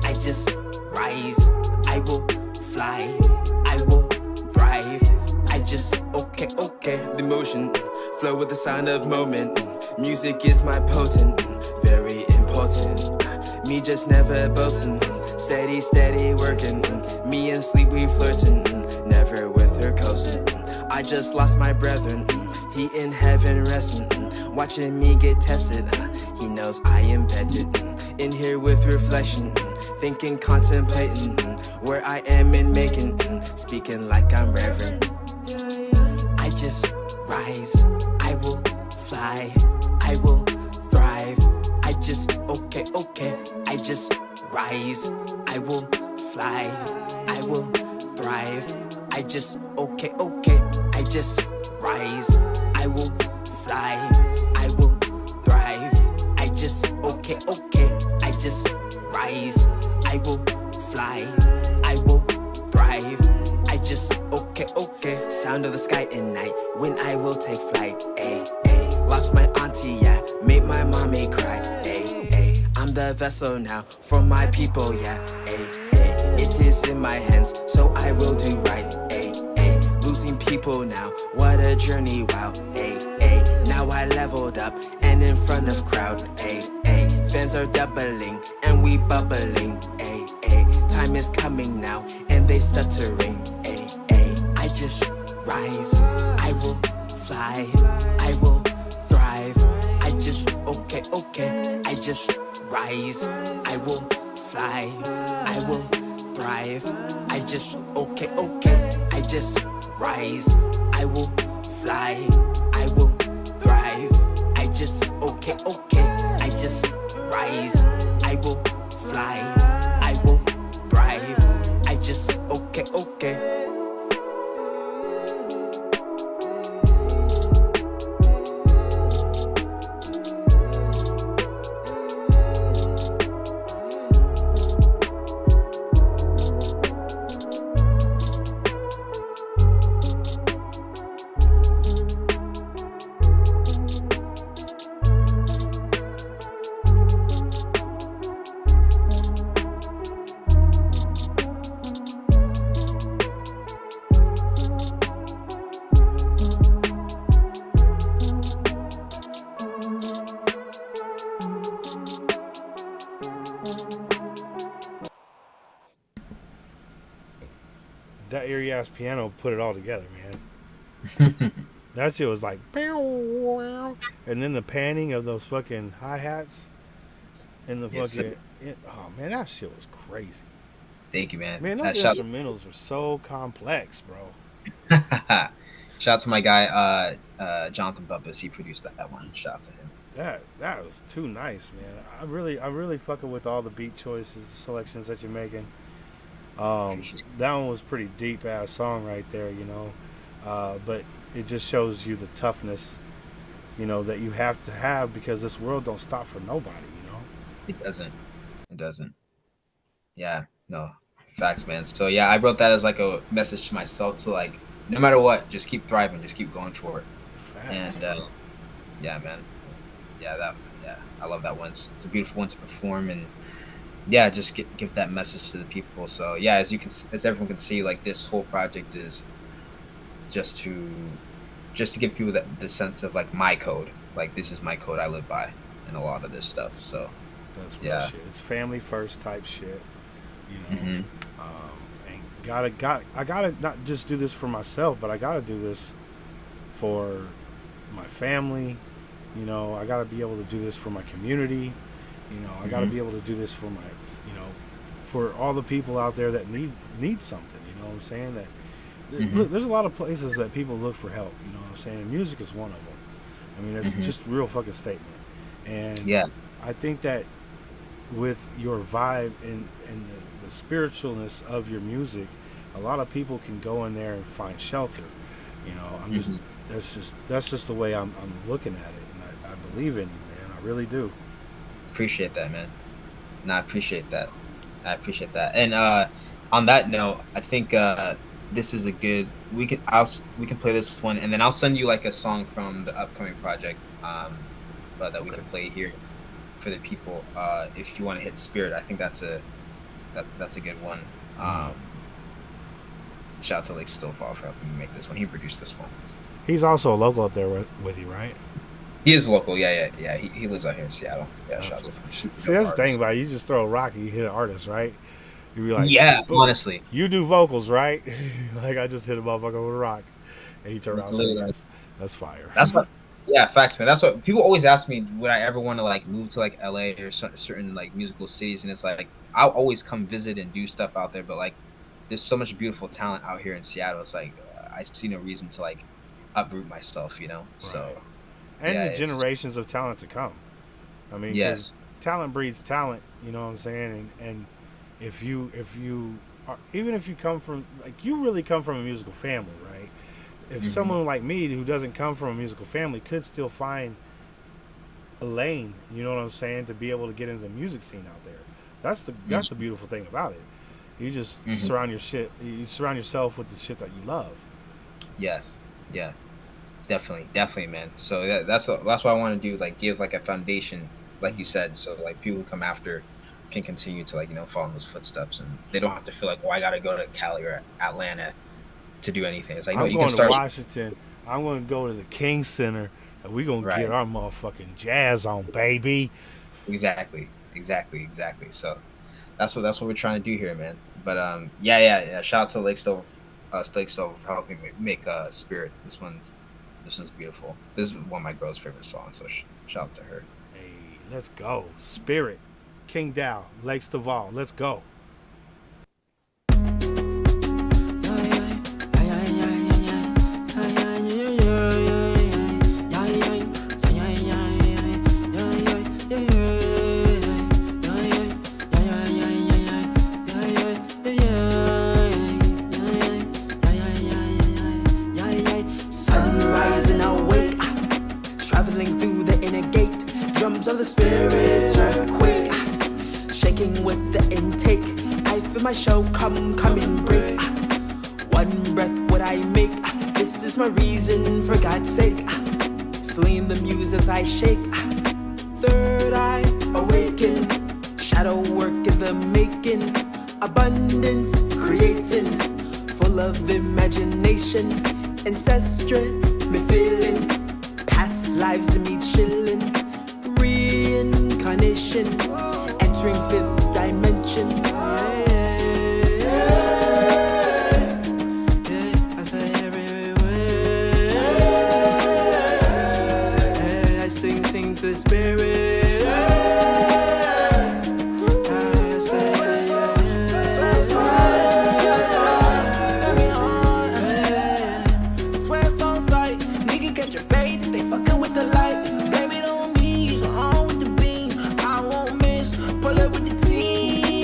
I just rise, I will fly, I will thrive. I just okay, the motion flow with the sound of moment. Music is my potent, very important. Me just never boasting, steady working. Me and sleep we flirting, never with her coasting. I just lost my brethren, he in heaven resting. Watching me get tested, he knows I am vetted. In here with reflection, thinking, contemplating where I am and making, speaking like I'm reverend. I just rise, I will fly, I will thrive. I just okay, I just rise, I will fly, I will thrive. I just okay, I just rise, I will fly, I will thrive. I just okay, I just rise, I will fly, I will thrive. I just okay. Sound of the sky at night when I will take flight. Lost my auntie, yeah, made my mommy cry. I'm the vessel now for my people, yeah. It is in my hands, so I will do right. Losing people now, what a journey, wow. Now I leveled up and in front of crowd. Fans are doubling and we bubbling. Time is coming now and they stuttering. I just rise, I will fly, I will thrive. I just okay, I just rise, I will fly, I will thrive. I just okay, I just rise, I will fly, I will thrive. I just okay, I just rise, I will fly, I will thrive. I just okay. That eerie ass piano put it all together, man. That shit was like, and then the panning of those fucking hi hats, and the Yes, fucking, oh man, that shit was crazy. Thank you, man. Man, those Shout instrumentals are so complex, bro. Shout out to my guy, Jonathan Bumpus. He produced that one. Shout out to him. That was too nice, man. I really fucking with all the beat choices, selections that you're making. That one was pretty deep ass song right there, you know. But it just shows you the toughness, you know, that you have to have, because this world don't stop for nobody, you know. It doesn't. It doesn't. Yeah. No. Facts, man. So yeah, I wrote that as like a message to myself to like, no matter what, just keep thriving, just keep going for it. Facts, And yeah, man. Yeah, I love that one. It's a beautiful one to perform, and yeah, just give that message to the people. So yeah, as everyone can see, like this whole project is just to give people the sense of like my code, like this is my code I live by, and a lot of this stuff. So that's real yeah. shit. It's family first type shit, you know. Mhm. And I gotta not just do this for myself, but I gotta do this for my family. You know, I gotta be able to do this for my community. You know, I gotta be able to do this for my, you know, for all the people out there that need something. You know what I'm saying? That look, there's a lot of places that people look for help. You know what I'm saying? Music is one of them. I mean, that's just a real fucking statement. And Yeah. I think that with your vibe and the spiritualness of your music, a lot of people can go in there and find shelter. You know, I'm just that's just the way I'm looking at it, and I believe in you, man. I really do. Appreciate that, man. No, I appreciate that. And on that note, I think this is a good. We can play this one, and then I'll send you like a song from the upcoming project, but that we can play here for the people. If you want to hit Spirit, I think that's a good one. Shout out to Lake Stillfall for helping me make this one. He produced this one. He's also a local up there with you, right? He is local, yeah. He lives out here in Seattle. Yeah, shout out to him. See, that's the thing about it. You just throw a rock and you hit an artist, right? You be like, yeah, boom. Honestly. You do vocals, right? Like I just hit a motherfucker with a rock, and he turned around and said, that's fire. That's what. Yeah, facts, man. That's what people always ask me. Would I ever want to like move to like LA or certain like musical cities? And it's like I'll always come visit and do stuff out there, but like there's so much beautiful talent out here in Seattle. It's like I see no reason to like uproot myself, you know. Right. So and yeah, the generations of talent to come. I mean, yes, talent breeds talent. You know what I'm saying? And if you are, even if you come from like you really come from a musical family, right? If someone like me who doesn't come from a musical family could still find a lane, you know what I'm saying, to be able to get into the music scene out there. That's the beautiful thing about it. You just surround yourself with the shit that you love. Yes. Yeah. Definitely, man. So that's what I want to do, like give like a foundation, like you said, so like people who come after can continue to like, you know, follow in those footsteps, and they don't have to feel like, well, I got to go to Cali or Atlanta to do anything. It's like, no, you can start. I'm going to Washington. I'm going to go to the King Center, and we're going to get our motherfucking jazz on, baby. Exactly. So that's what we're trying to do here, man. But yeah. Shout out to Lake Stove for helping me make Spirit. This one's beautiful. This is one of my girl's favorite songs, so shout out to her. Hey, let's go. Spirit, KingDow, Lake Stove. Let's go. Of the spirit, earthquake, shaking with the intake. I feel my show come and break. One breath what I make. This is my reason, for God's sake. Fleeing the muse as I shake. Third eye awaken. Shadow work in the making. Abundance creating. Full of imagination. Ancestry, me feeling. Past lives and me chilling. Reincarnation, entering fifth dimension. I say everywhere. I sing to the spirit. Swear it's on sight, nigga, catch your fade if they fucking with the light. Blame it on me, so on with the beam. I won't miss, pull up with the team.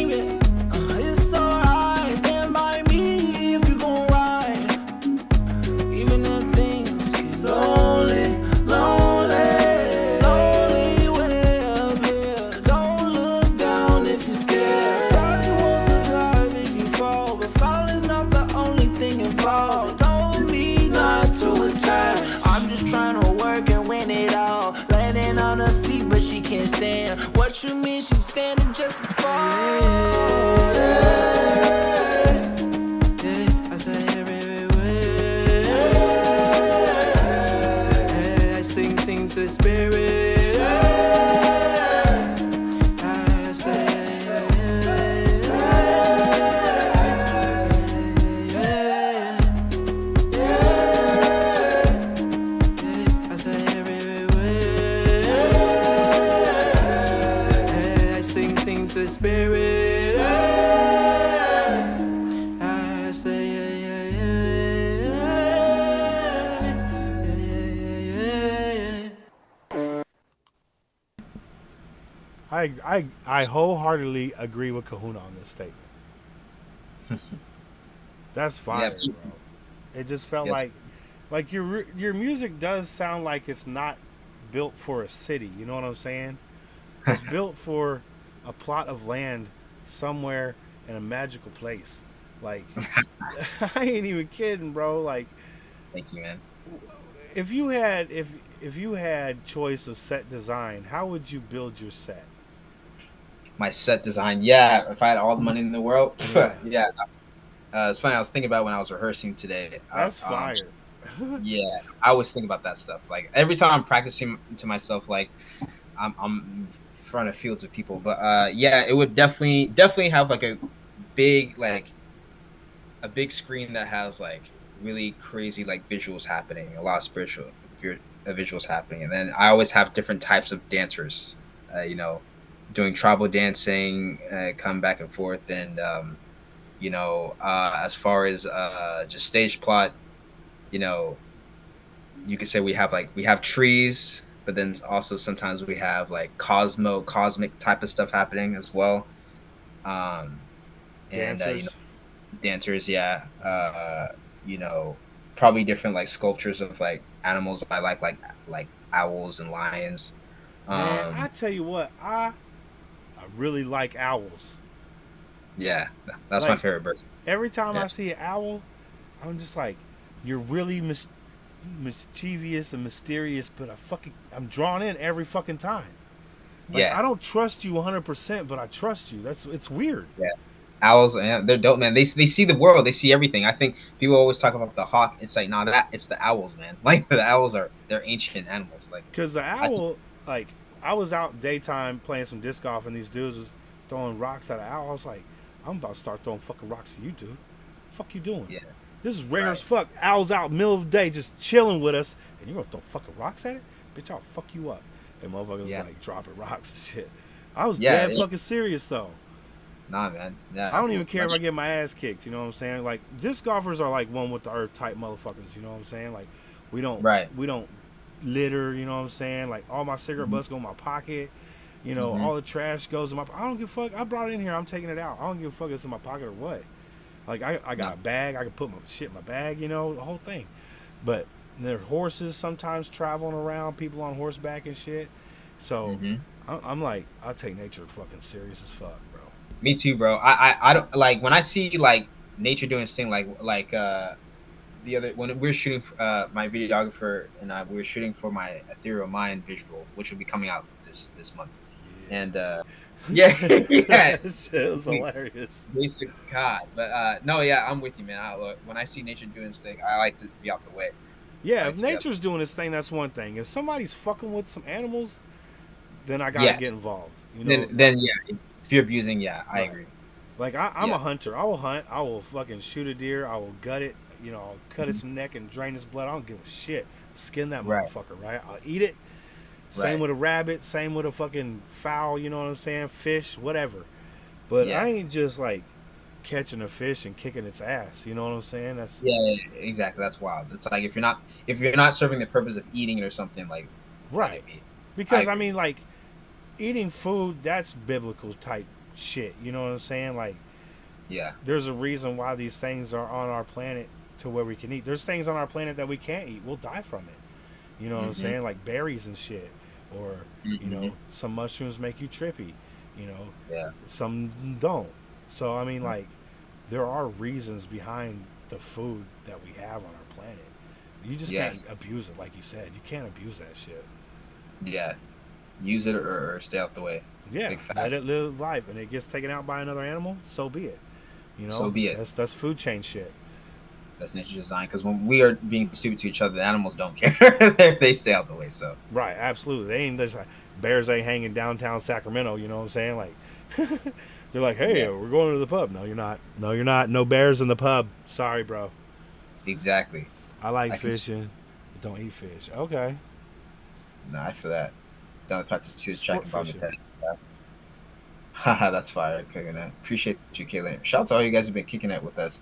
picture me, she's standing just before. I say everywhere. I sing to the spirit. I say. To the spirit, I say, I wholeheartedly agree with Kahuna on this statement. That's fire, Yeah. bro. It just felt Yes. like your music does sound like it's not built for a city. You know what I'm saying? It's built for a plot of land somewhere in a magical place. Like, I ain't even kidding, bro. Like, Thank you, man. if you had choice of set design, how would you build your set? My set design, yeah. If I had all the money in the world, Yeah. yeah. It's funny. I was thinking about when I was rehearsing today. That's fire. Yeah, I always think about that stuff. Like every time I'm practicing to myself, like I'm in front of fields of people. But yeah, it would definitely have like a big screen that has like really crazy like visuals happening, a lot of spiritual visuals happening, and then I always have different types of dancers, you know, doing tribal dancing, come back and forth, and you know, as far as just stage plot, you know, you could say we have trees, but then also sometimes we have like cosmic type of stuff happening as well. Um, and you know, Dancers. dancers, yeah. You know, probably different like sculptures of like animals I like owls and lions. Man, I Um, tell you what, I really like owls. yeah, that's my Like, favorite bird. every time I Yes. see an owl, I'm just like, you're really mischievous and mysterious, but I'm drawn in every fucking time. Like, Yeah, I don't trust you 100%, but I trust you. It's weird. yeah. Owls, and they're dope, man. They see the world. They see everything. I think people always talk about the hawk. It's like, no, that it's the owls, man. Like the owls they're ancient animals. Like Cause the I think, owl, like, I was out daytime playing some disc golf, and these dudes was throwing rocks at an owl. I was like, I'm about to start throwing fucking rocks at you, dude. Fuck you doing? yeah, This is rare right. as fuck. Owl's out middle of the day just chilling with us, and you gonna throw fucking rocks at it? Bitch, I'll fuck you up. And motherfuckers Yeah. like dropping rocks and shit. I was Yeah, dead yeah. fucking serious though. Nah, man. Yeah, I don't even care if I get my ass kicked. You know what I'm saying? Like, disc golfers are like one with the earth type motherfuckers. You know what I'm saying? Like, we don't litter. You know what I'm saying? Like, all my cigarette butts go in my pocket. You know, all the trash goes in my. I don't give a fuck. I brought it in here. I'm taking it out. I don't give a fuck if it's in my pocket or what. Like, I got a bag. I can put my shit in my bag. You know, the whole thing. But there are horses sometimes traveling around. People on horseback and shit. So I'm like, I take nature fucking serious as fuck, bro. Me too, bro. I don't like when I see like nature doing its thing, like the other when we were shooting my videographer and I we were shooting for my Ethereal Mind visual, which will be coming out this month. And yeah, yeah, That shit is hilarious. basic God. But no, yeah, I'm with you, man. When I see nature doing its thing, I like to be out the way. Yeah, Like if to be nature's doing its thing, that's one thing. If somebody's fucking with some animals, then I gotta Yes. get involved. You know, then yeah, if you're abusing, yeah, I Right. agree. like I'm Yeah. a hunter. I will hunt. I will fucking shoot a deer. I will gut it. You know, I'll cut its neck and drain its blood. I don't give a shit. Skin that Right. motherfucker, right? I'll eat it. Same Right. with a rabbit. Same with a fucking fowl. You know what I'm saying? Fish, whatever. But Yeah. I ain't just like catching a fish and kicking its ass. You know what I'm saying? That's Yeah, exactly. That's wild. It's like if you're not serving the purpose of eating it or something, like right. I mean, Because I agree. mean, like, eating food, that's biblical type shit. You know what I'm saying? Like, yeah, there's a reason why these things are on our planet to where we can eat. There's things on our planet that we can't eat. We'll die from it. You know what I'm saying? Like berries and shit. Or, you know, some mushrooms make you trippy. You know, yeah, some don't. So, I mean, like, there are reasons behind the food that we have on our planet. You just Yes. can't abuse it, like you said. You can't abuse that shit. yeah. use it or stay out the way. Yeah, Big let facts. it live life, and it gets taken out by another animal. So be it. You So know, be it. that's food chain shit. That's nature design. Because when we are being stupid to each other, the animals don't care. They stay out the way. So Right, absolutely. They ain't just like bears ain't hanging downtown Sacramento. You know what I'm saying? Like they're like, hey, yeah, we're going to the pub. No, you're not. No, you're not. No bears in the pub. Sorry, bro. exactly. I like I can. fishing. But don't eat fish. Okay. Nah, I feel that. Down the practice to the track Sport and bomb fishing. attack. Haha, that's fire. Kicking it. Appreciate you, Kaylin. Shout out to all you guys who've been kicking it with us.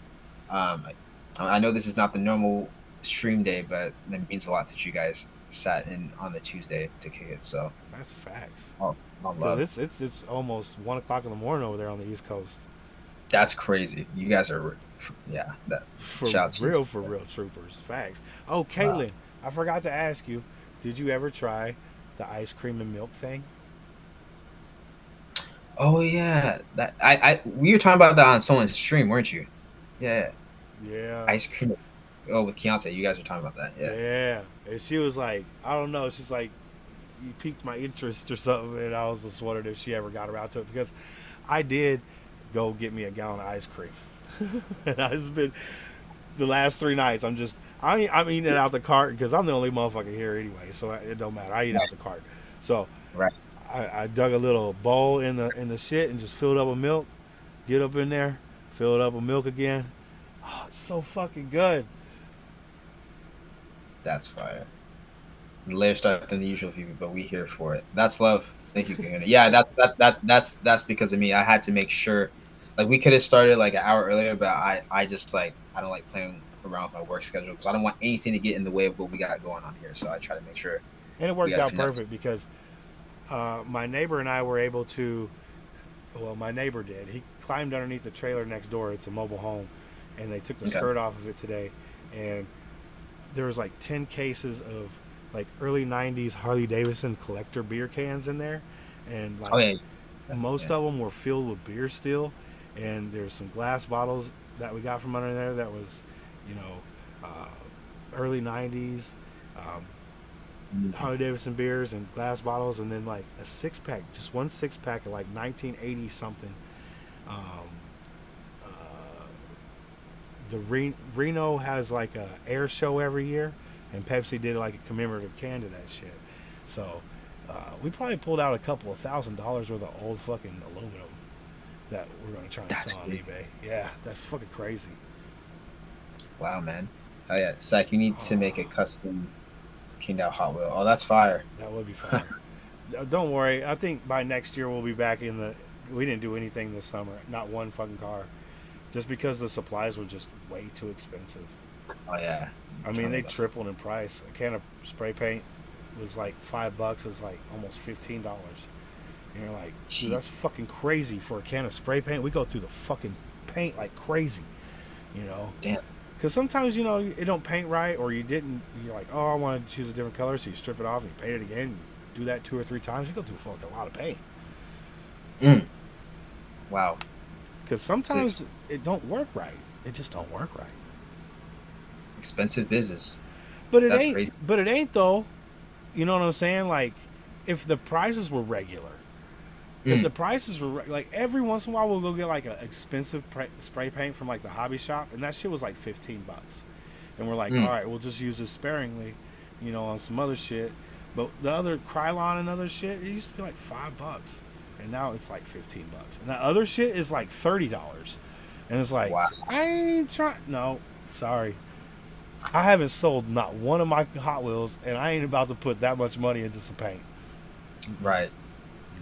I know this is not the normal stream day, but it means a lot that you guys sat in on the Tuesday to kick it. So, That's facts. all Because love. it's almost 1 o'clock in the morning over there on the East Coast. That's crazy. You guys are, yeah. That shout out to you. For real troopers. Facts. Oh, Caitlin, I forgot to ask you. Did you ever try the ice cream and milk thing? Oh yeah, that we were talking about that on someone's stream, weren't you? Yeah, Yeah. ice cream. Oh, with Keontae, you guys were talking about that. Yeah. Yeah. And she was like, I don't know. She's like, you piqued my interest or something. And I was just wondering if she ever got around to it because I did go get me a gallon of ice cream. And I've been the last 3 nights. I'm eating it out the cart because I'm the only motherfucker here anyway. So it don't matter. I eat out the cart. So Right. I dug a little bowl in the shit and just filled up with milk. Get up in there, fill it up with milk again. Oh, it's so fucking good. That's fire. Later start than the usual people, but we here for it. That's love. Thank you, Kahuna. Yeah, that's because of me. I had to make sure, like we could have started like an hour earlier, but I just like I don't like playing around with my work schedule because I don't want anything to get in the way of what we got going on here. So I try to make sure And it we worked got out connect. perfect because my neighbor and I were able to. Well, my neighbor did. He climbed underneath the trailer next door. It's a mobile home, and they took the Okay. skirt off of it today. And there was like 10 cases of like early 90s Harley Davidson collector beer cans in there. And like Oh yeah, most yeah. of them were filled with beer still. And there's some glass bottles that we got from under there that was, you know, early 90s. Harley Davidson beers and glass bottles, and then like a 6-pack, just one 6-pack of like 1980 something. Um, uh, Reno has like a air show every year, and Pepsi did like a commemorative can to that shit. So we probably pulled out a couple of $1,000s worth of old fucking aluminum that we're gonna try and That's sell on crazy. eBay. Yeah, that's fucking crazy. Wow, man. Oh yeah, Zach, you need to make a custom KingDow Hot Wheel. Oh, that's fire. That would be fun. Don't worry. I think by next year we'll be back in the. We didn't do anything this summer. Not one fucking car, just because the supplies were just way too expensive. Oh yeah. I mean, they tripled in price. A can of spray paint was like $5. It's like almost $15. And you're like, dude, that's fucking crazy for a can of spray paint. We go through the fucking paint like crazy, you know. Damn. Because sometimes, you know, it don't paint right, or you didn't. You're like, oh, I want to choose a different color, so you strip it off and you paint it again. You do that 2 or 3 times. You go through fucking a lot of paint. Mm. Wow. Because sometimes it don't work right. It just don't work right. Expensive business. But it That's ain't. crazy. But it ain't though. You know what I'm saying? Like, if the prices were regular, if the prices were like every once in a while we'll go get like an expensive spray paint from like the hobby shop, and that shit was like $15, and we're like, all right, we'll just use this sparingly, you know, on some other shit. But the other Krylon and other shit, it used to be like $5, and now it's like $15, and the other shit is like $30, and it's like, Wow. I ain't trying. No, sorry. I haven't sold not one of my Hot Wheels, and I ain't about to put that much money into some paint. Right.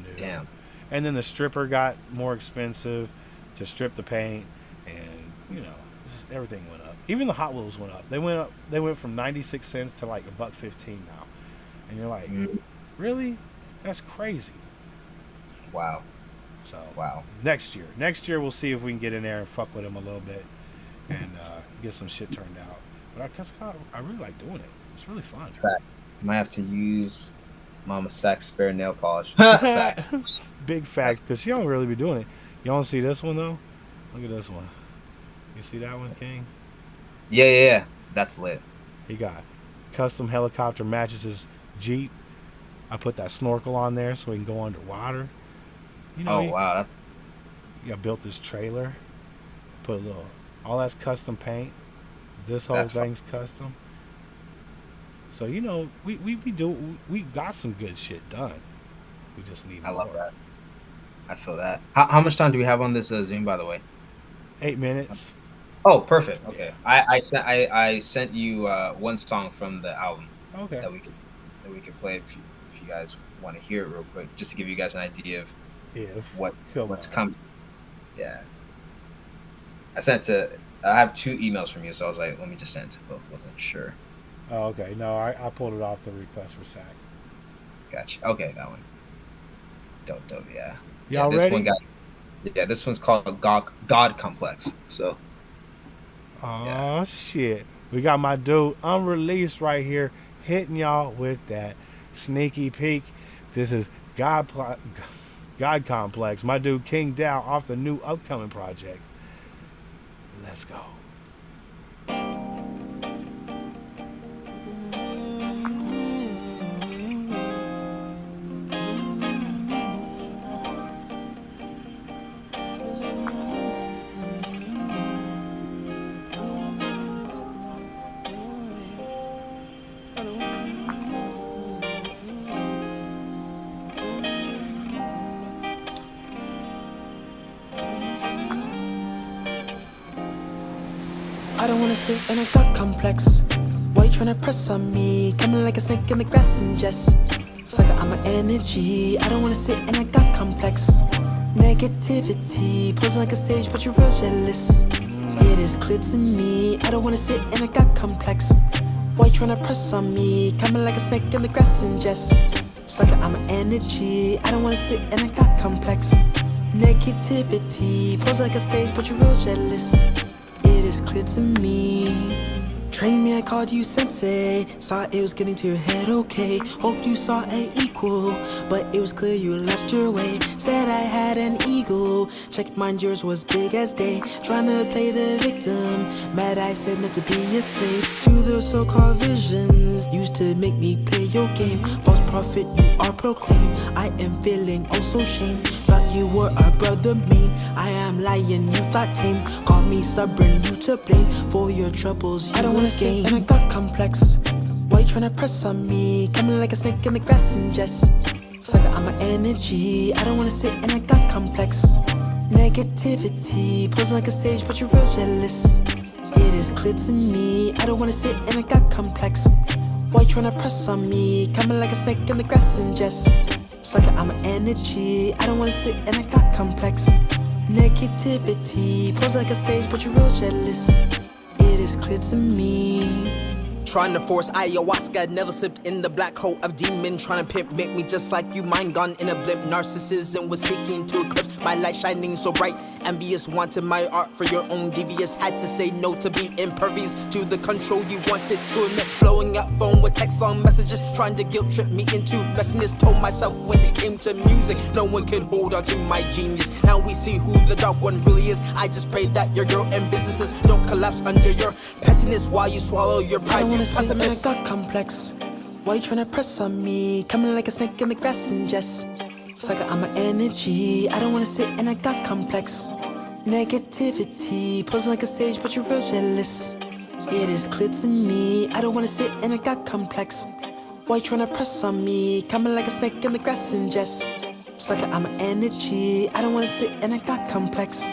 No. Damn. And then the stripper got more expensive to strip the paint, and you know, just everything went up. Even the Hot Wheels went up. They went up. They went from 96 cents to like $1.15 now, and you're like, really? That's crazy. Wow. So Wow. next year we'll see if we can get in there and fuck with them a little bit, and get some shit turned out. But I really like doing it. It's really fun. Might have to use Mama Sack's spare nail polish. Facts. Big facts, because she don't really be doing it. You don't see this one though? Look at this one. You see that one, King? Yeah. That's lit. He got custom helicopter matches his Jeep. I put that snorkel on there so we can go underwater. You know, Oh wow, that's I built this trailer. Put a little, all that's custom paint. This whole that's fun. thing's custom. So you know, we got some good shit done. We just need I more. love that. I feel that. How much time do we have on this Zoom, by the way? 8 minutes. Oh, perfect. Okay. I sent you one song from the album Okay. that we could play if you guys want to hear it real quick, just to give you guys an idea of If what's coming. Yeah. I have 2 emails from you, so I was like, let me just send it to both. Wasn't sure. Oh, okay. No, I pulled it off the request for SAC. Gotcha. Okay, that one. Dope. Yeah. Y'all this ready? one, guys. Yeah, this one's called God Complex. So. Oh Yeah. shit. We got my dude Unreleased right here hitting y'all with that sneaky peek. This is God Complex. My dude KingDow off the new upcoming project. Let's go. I don't wanna sit in a gut complex. Why you tryna press on me? Coming like a snake in the grass and just suck out my energy. I don't wanna sit in a gut complex. Negativity, posing like a sage, but you're real jealous. It is clear to me. I don't wanna sit in a gut complex. Why you tryna press on me? Coming like a snake in the grass and just suck out my energy. I don't wanna sit in a gut complex. Negativity, pose like a sage, but you're real jealous. It is clear to me. Train me, I called you sensei. Saw it was getting to your head, okay. Hope you saw a equal, but it was clear you lost your way. Said I had an ego. Check mind, yours was big as day. Trying to play the victim. Mad I said not to be a slave to the so-called visions. Used to make me play your game. False prophet, you are proclaimed. I am feeling oh so shame. Thought you were our brother mean. I am lying, you thought tame. Call me stubborn, you to blame for your troubles. I don't wanna sit in a gut complex. Why you tryna press on me? Coming like a snake in the grass and just suck out my energy. I don't wanna sit in a gut complex. Negativity, posing like a sage, but you're real jealous. It is clear to me. I don't wanna sit in a gut complex. Why you tryna press on me? Coming like a snake in the grass and just suck out my energy. I don't wanna sit in a gut complex. Negativity, pose like a sage, but you're real jealous. It is clear to me. Trying to force ayahuasca, never slipped in the black hole of demon. Trying to pimp, make me just like you, mind gone in a blimp. Narcissism was seeking to eclipse my light shining so bright. Envious wanted my art for your own devious. Had to say no to be impervious to the control you wanted to emit. Blowing up phone with text long messages, trying to guilt trip me into messiness. Told myself when it came to music, no one could hold on to my genius. Now we see who the dark one really is. I just pray that your girl and businesses don't collapse under your pettiness while you swallow your pride. I sit in a gut complex. Why you tryna press on me? Coming like a snake in the grass and just suck out my energy. I don't wanna sit in a gut complex. Negativity, posing like a sage, but you're real jealous. It is clear to me. I don't wanna sit in a gut complex. Why you tryna press on me? Coming like a snake in the grass and just suck out my energy. I don't wanna sit in a gut complex.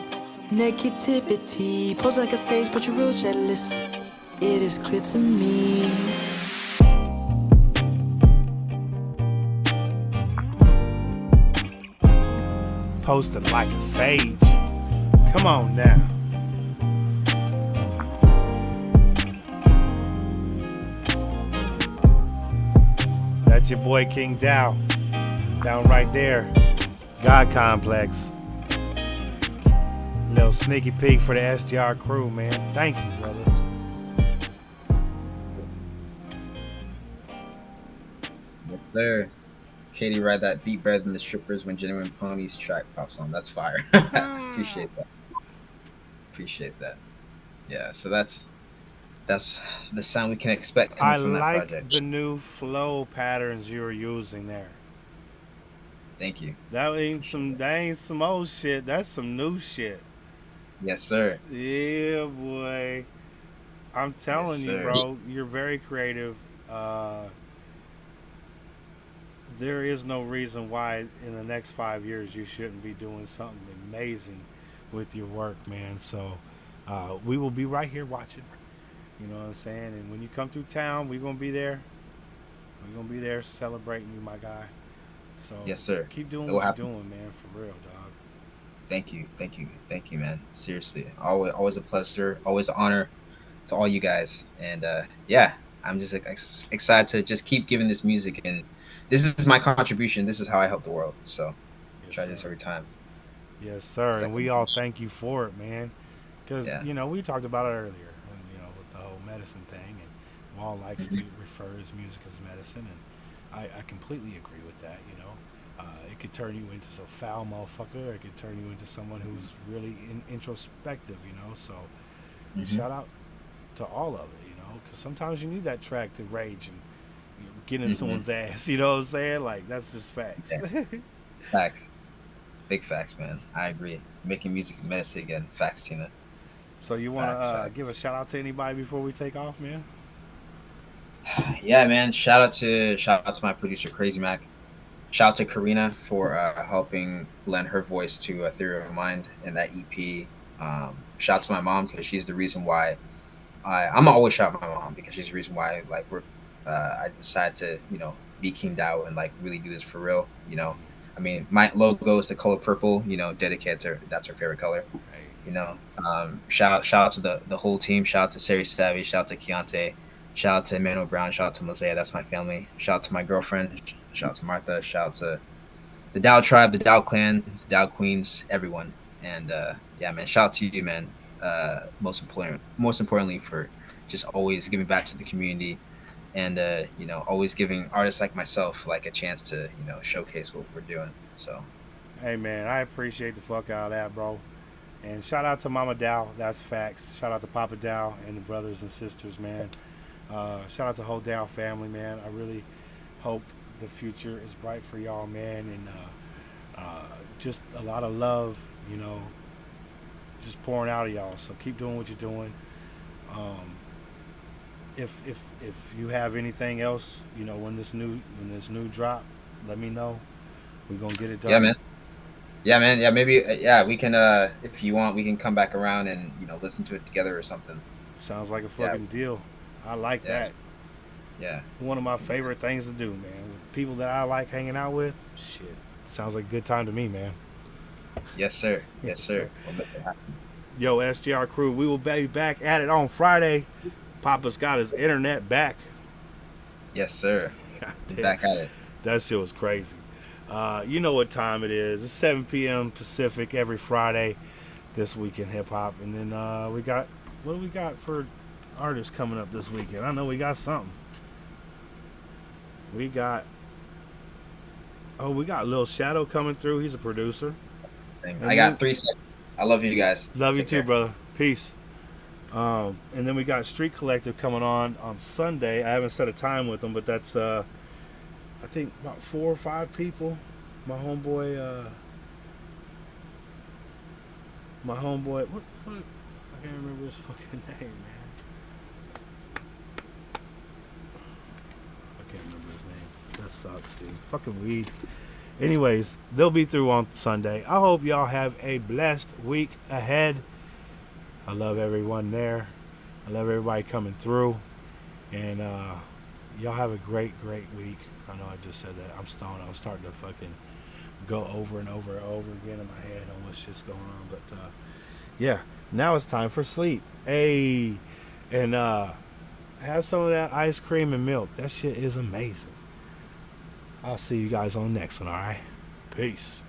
Negativity, posing like a sage, but you're real jealous. It is clear to me. Posted like a sage. Come on now. That's your boy KingDow. Down right there. God Complex. Little sneaky peek for the SGR crew, man. Thank you, brother. Yes, sir. Katie ride that beat better than the strippers when Genuine Ponies track pops on. That's fire. Appreciate that. Yeah, so that's that's the sound we can expect I coming from that like project. the new flow patterns you're using there. Thank you. Appreciate it. That ain't some old shit. That's some new shit. Yes, sir. Yeah, boy. I'm Yes, telling you, sir. bro, you're very creative. Uh, there is no reason why in the next 5 years you shouldn't be doing something amazing with your work, man. So we will be right here watching. You know what I'm saying? And when you come through town, we're gonna be there. We're gonna be there celebrating you, my guy. So Yes, sir. keep doing It will what you're happen. doing, man, for real, dog. Thank you. Thank you. Thank you, man. Seriously. Always a pleasure. Always an honor to all you guys. And yeah, I'm just excited to just keep giving this music, and this is my contribution. This is how I help the world. So Yes, try this sir. every time. Yes, sir. And we Second. all thank you for it, man. Because Yeah. we talked about it earlier, with the whole medicine thing, and Wall likes to Mhm. refer his music as medicine, and I completely agree with that. It could turn you into a foul motherfucker. Or it could turn you into someone who's really introspective. So Mhm. shout out to all of it. Because sometimes you need that track to rage and get in Mhm. someone's ass. You know what I'm saying? Like that's just facts. Yeah. Facts. Big facts, man. I agree. Making music medicine again. Facts, Tina. So you want to Facts. give a Facts. shout out to anybody before we take off, man? Yeah, man. Shout out to my producer, Crazy Mac. Shout out to Karina for helping lend her voice to Ethereal Mind in that EP. Shout out to my mom because she's the reason why I'm gonna always shout out my mom because she's the reason why I decided to be KingDow and like really do this for real. I mean my logo is the color purple. Dedicated to that's her favorite color. Hey, Shout out to the whole team. Shout out to Sari Savage. Shout out to Keontae. Shout out to Emmanuel Brown. Shout out to Mosea. That's my family. Shout out to my girlfriend. Shout out to Martha. Shout out to the Dow tribe, the Dow clan, the Dow queens, everyone. And yeah, man, shout out to you, man. Most importantly, for just always giving back to the community, and always giving artists like myself like a chance to showcase what we're doing. So hey, man, I appreciate the fuck out of that, bro. And shout out to Mama Dow. That's facts. Shout out to Papa Dow and the brothers and sisters, man. Shout out to the whole Dow family, man. I really hope the future is bright for y'all, man. And just a lot of love, just pouring out of y'all. So keep doing what you're doing. Um, if you have anything else, when this new drop, let me know. We're gonna get it yeah, done. man. Yeah, man. Yeah, maybe. Yeah, we can. If you want, we can come back around and listen to it together or something. Sounds like a Yeah, fucking deal. I like yeah, that. yeah. One of my favorite things to do, man. People that I like hanging out with, shit. Sounds like a good time to me, man. Yes, sir. Yes, Yes, sir. sir. We'll make it happen. Yo, SGR crew, we will be back at it on Friday. Papa's got his internet back. Yes, sir. God We're damn, back at it. that shit was crazy. You know what time it is. It's 7 p.m. Pacific every Friday this week in hip hop. And then what do we got for artists coming up this weekend? I know we got something. We got, we got Lil Shadow coming through. He's a producer. I And then, got 3 seconds. I love you guys. love you Take too, care. brother. Peace. And then we got Street Collective coming on Sunday. I haven't set a time with them, but that's I think about 4 or 5 people. My homeboy, what? I can't remember his fucking name, man. I can't remember his name. That sucks, dude. Fucking weed. Anyways, they'll be through on Sunday. I hope y'all have a blessed week ahead. I love everyone there. I love everybody coming through. And y'all have a great week. I know I just said that. I'm stoned. I'm starting to fucking go over and over and over again in my head on what shit's going on. But yeah, now it's time for sleep. Hey, and have some of that ice cream and milk. That shit is amazing. I'll see you guys on the next one, alright? Peace.